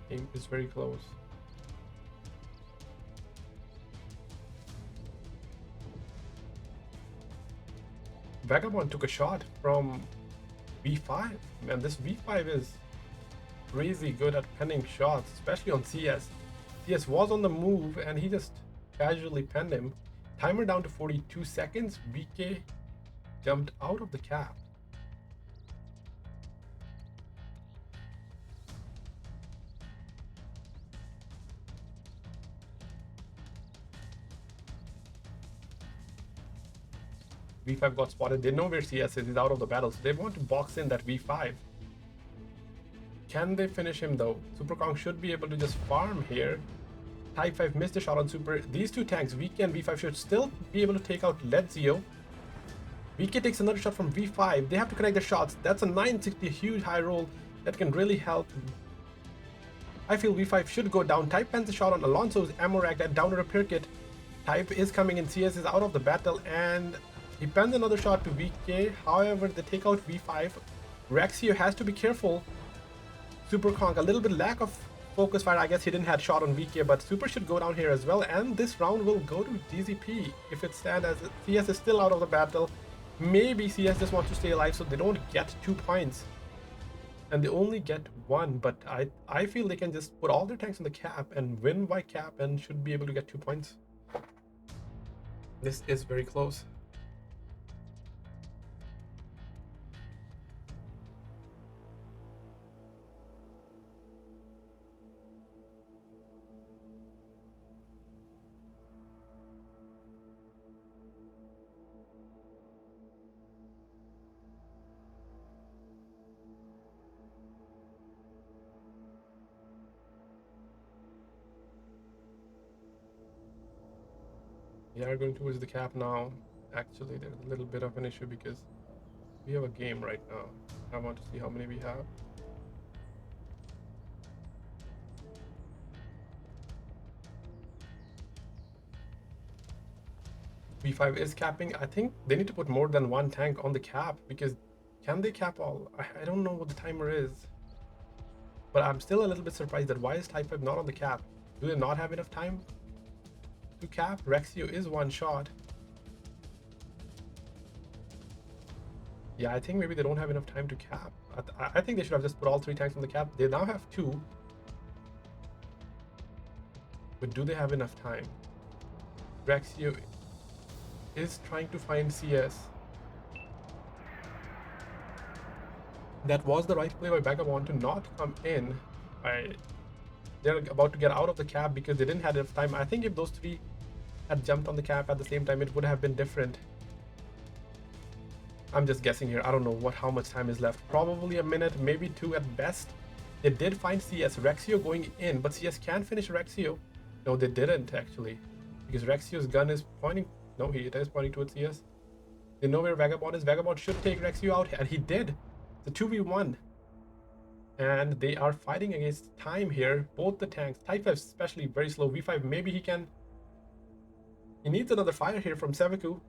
Game is very close. Vagabond took a shot from V5, and this V5 is crazy good at penning shots, especially on CS. CS was on the move and he just casually penned him. Timer down to 42 seconds. BK jumped out of the cap. V5 got spotted. They know where CS is. He's out of the battle, so they want to box in that V5. Can they finish him though? Superkong should be able to just farm here. Type 5 missed a shot on Super. These 2 tanks, VK and V5, should still be able to take out Ledzio. VK takes another shot from V5. They have to connect the shots. That's a 960, a huge high roll that can really help. I feel V5 should go down. Type pens a shot on Alonso's ammo rack and down a repair kit. Type is coming in. CS is out of the battle and he pens another shot to VK. However, they take out V5. Rexio has to be careful. Superkong, a little bit lack of focus fire. I guess he didn't have shot on VK, but Super should go down here as well. And this round will go to DZP if it stands as CS is still out of the battle. Maybe CS just wants to stay alive so they don't get 2 points. And they only get 1, but I feel they can just put all their tanks in the cap and win by cap and should be able to get 2 points. This is very close. We are going towards the cap now. Actually, there's a little bit of an issue because we have a game right now. I want to see how many we have. V5 is capping. I think they need to put more than 1 tank on the cap because can they cap all? I don't know what the timer is. But I'm still a little bit surprised that why is Type 5 not on the cap? Do they not have enough time to cap? Rexio is 1 shot. Yeah, I think maybe they don't have enough time to cap. I think they should have just put all 3 tanks on the cap. They now have 2. But do they have enough time? Rexio is trying to find CS. That was the right play by Vagabond to not come in. They're about to get out of the cap because they didn't have enough time. I think if those 3 had jumped on the cap at the same time, it would have been different. I'm just guessing here. I don't know how much time is left. Probably a minute, maybe 2 at best. They did find CS. Rexio going in, but CS can't finish Rexio. No, they didn't actually. Because Rexio's gun is pointing... No, it is pointing towards CS. They know where Vagabond is. Vagabond should take Rexio out, and he did. It's a 2v1. And they are fighting against time here. Both the tanks. Type 5 especially very slow. V5, maybe he can... He needs another fire here from Sevaku.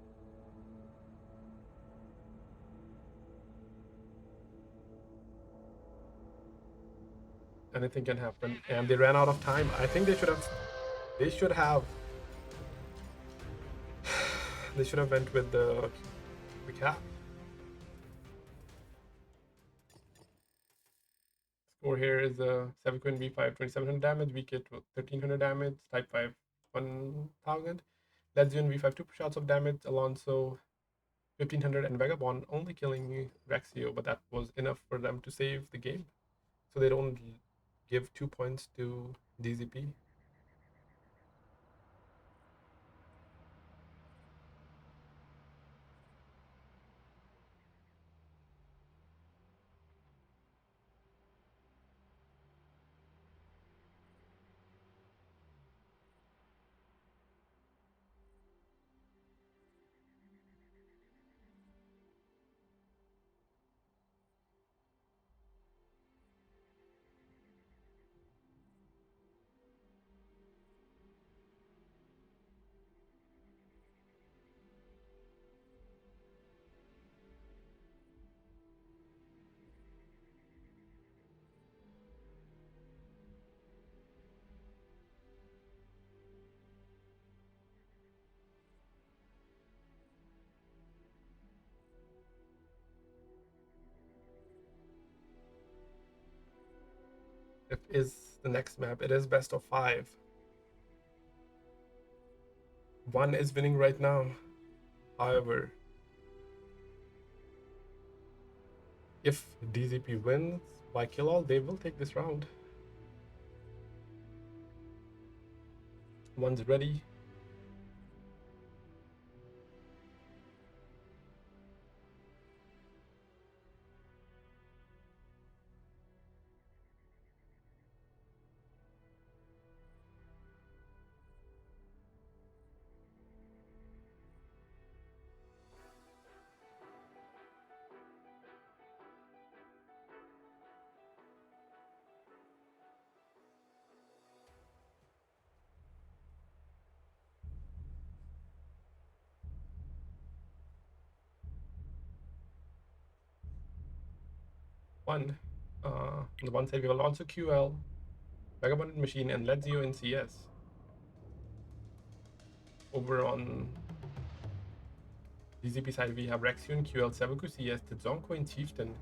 Anything can happen. And they ran out of time. I think they should have they should have went with the cap. Score here is Seven Queen B5 2700 damage, VK 1300 damage, Type 5 1000. Legion V5 2 shots of damage, Alonso 1500, and Vagabond only killing Rexio, but that was enough for them to save the game. So they don't give 2 points to DZP. If is the next map, it is best of 5. One is winning right now. However, if DZP wins by kill all, they will take this round. One's ready. One. On the one side, we have Alonso QL, Vagabond Machine, and Ledzio in CS. Over on DZP side, we have Rexion, QL, Sevuku CS, Tzonko, and Chieftain.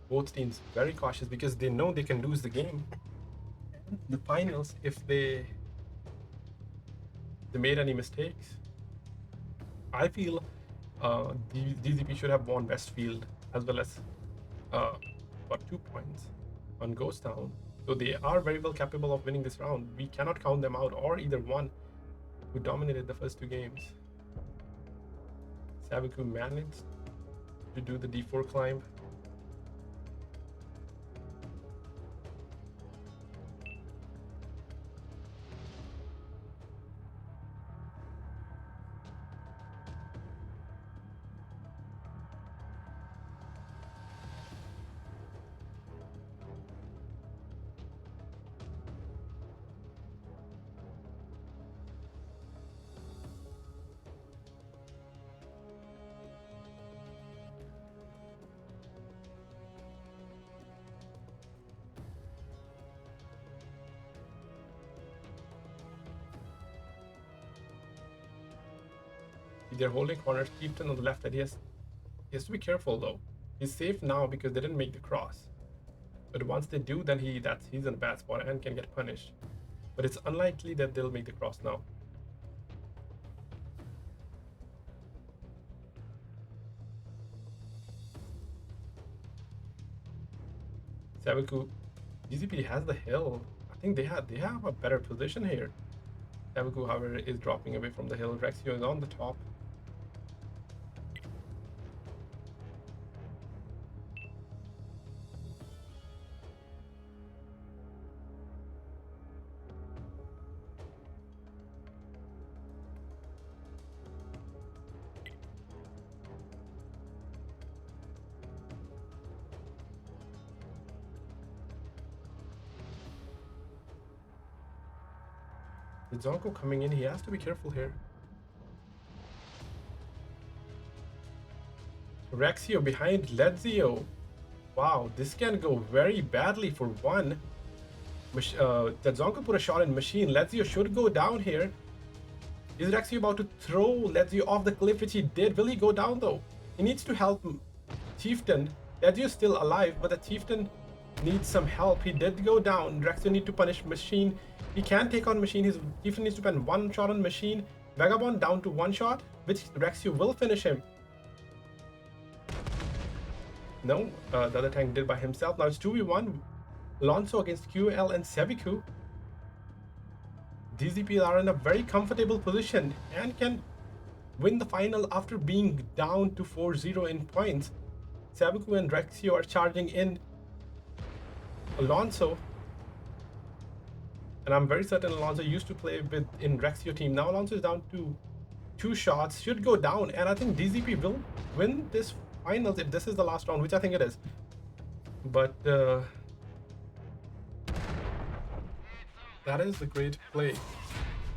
Both teams very cautious because they know they can lose the game. The finals, if they made any mistakes. I feel DZP should have won Westfield as well as got 2 points on Ghost Town. So they are very well capable of winning this round. We cannot count them out, or either one who dominated the first 2 games. Saviku managed to do the D4 climb. They're holding corners. Chieftain on the left. That he has to be careful though. He's safe now because they didn't make the cross. But once they do, then he's in a bad spot and can get punished. But it's unlikely that they'll make the cross now. Saviku, DZP has the hill. I think they have a better position here. Saviku, however, is dropping away from the hill. Rexio is on the top. With Zonko coming in, he has to be careful here. Rexio behind Ledzio. Wow, this can go very badly for one. that Zonko put a shot in machine. Lezio should go down here. Is Rexy about to throw Lezio off the cliff, which he did? Will he go down though? He needs to help Chieftain. Lezio's still alive, but the Chieftain needs some help. He did go down. Rexy need to punish Machine. He can take on Machine. His Chieftain needs to spend one shot on Machine. Vagabond down to one shot, which Rexy will finish him. No, the other tank did by himself. Now it's 2v1. Alonso against QL and Seviku. DZP are in a very comfortable position and can win the final after being down to 4-0 in points. Seviku and Rexio are charging in Alonso. And I'm very certain Alonso used to play with in Rexio team. Now Alonso is down to 2 shots, should go down, and I think DZP will win this finals if this is the last round, which I think it is. But that is a great play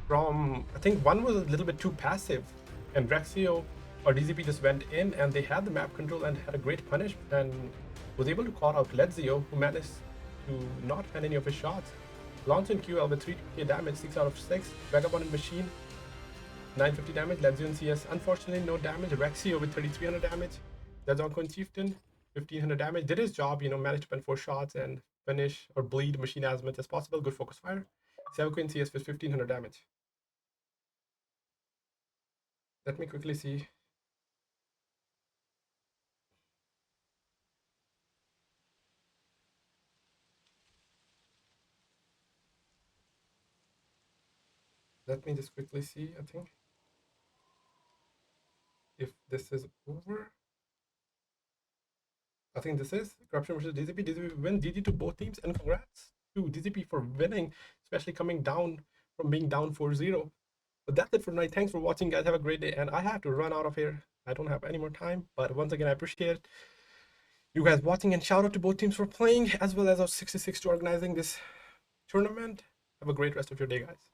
from, I think one was a little bit too passive, and Rexio or DZP just went in and they had the map control and had a great punish and was able to call out Lezio, who managed to not hand any of his shots. Alonso and QL with 3k damage, 6 out of 6. Vagabond and Machine, 950 damage. Lezio and CS, unfortunately, no damage. Rexio with 3300 damage. Zazonko and Chieftain, 1500 damage. Did his job, managed to spend 4 shots and finish or bleed Machine as much as possible. Good focus fire. Seviku and CS with 1500 damage. Let me quickly see. Let me just quickly see, I think, if this is over. I think this is Corruption versus DZP. DZP win. GG to both teams, and congrats to DZP for winning, especially coming down from being down 4-0. But that's it for tonight. Thanks for watching, guys. Have a great day. And I have to run out of here. I don't have any more time. But once again, I appreciate you guys watching, and shout out to both teams for playing, as well as our 66 to organizing this tournament. Have a great rest of your day, guys.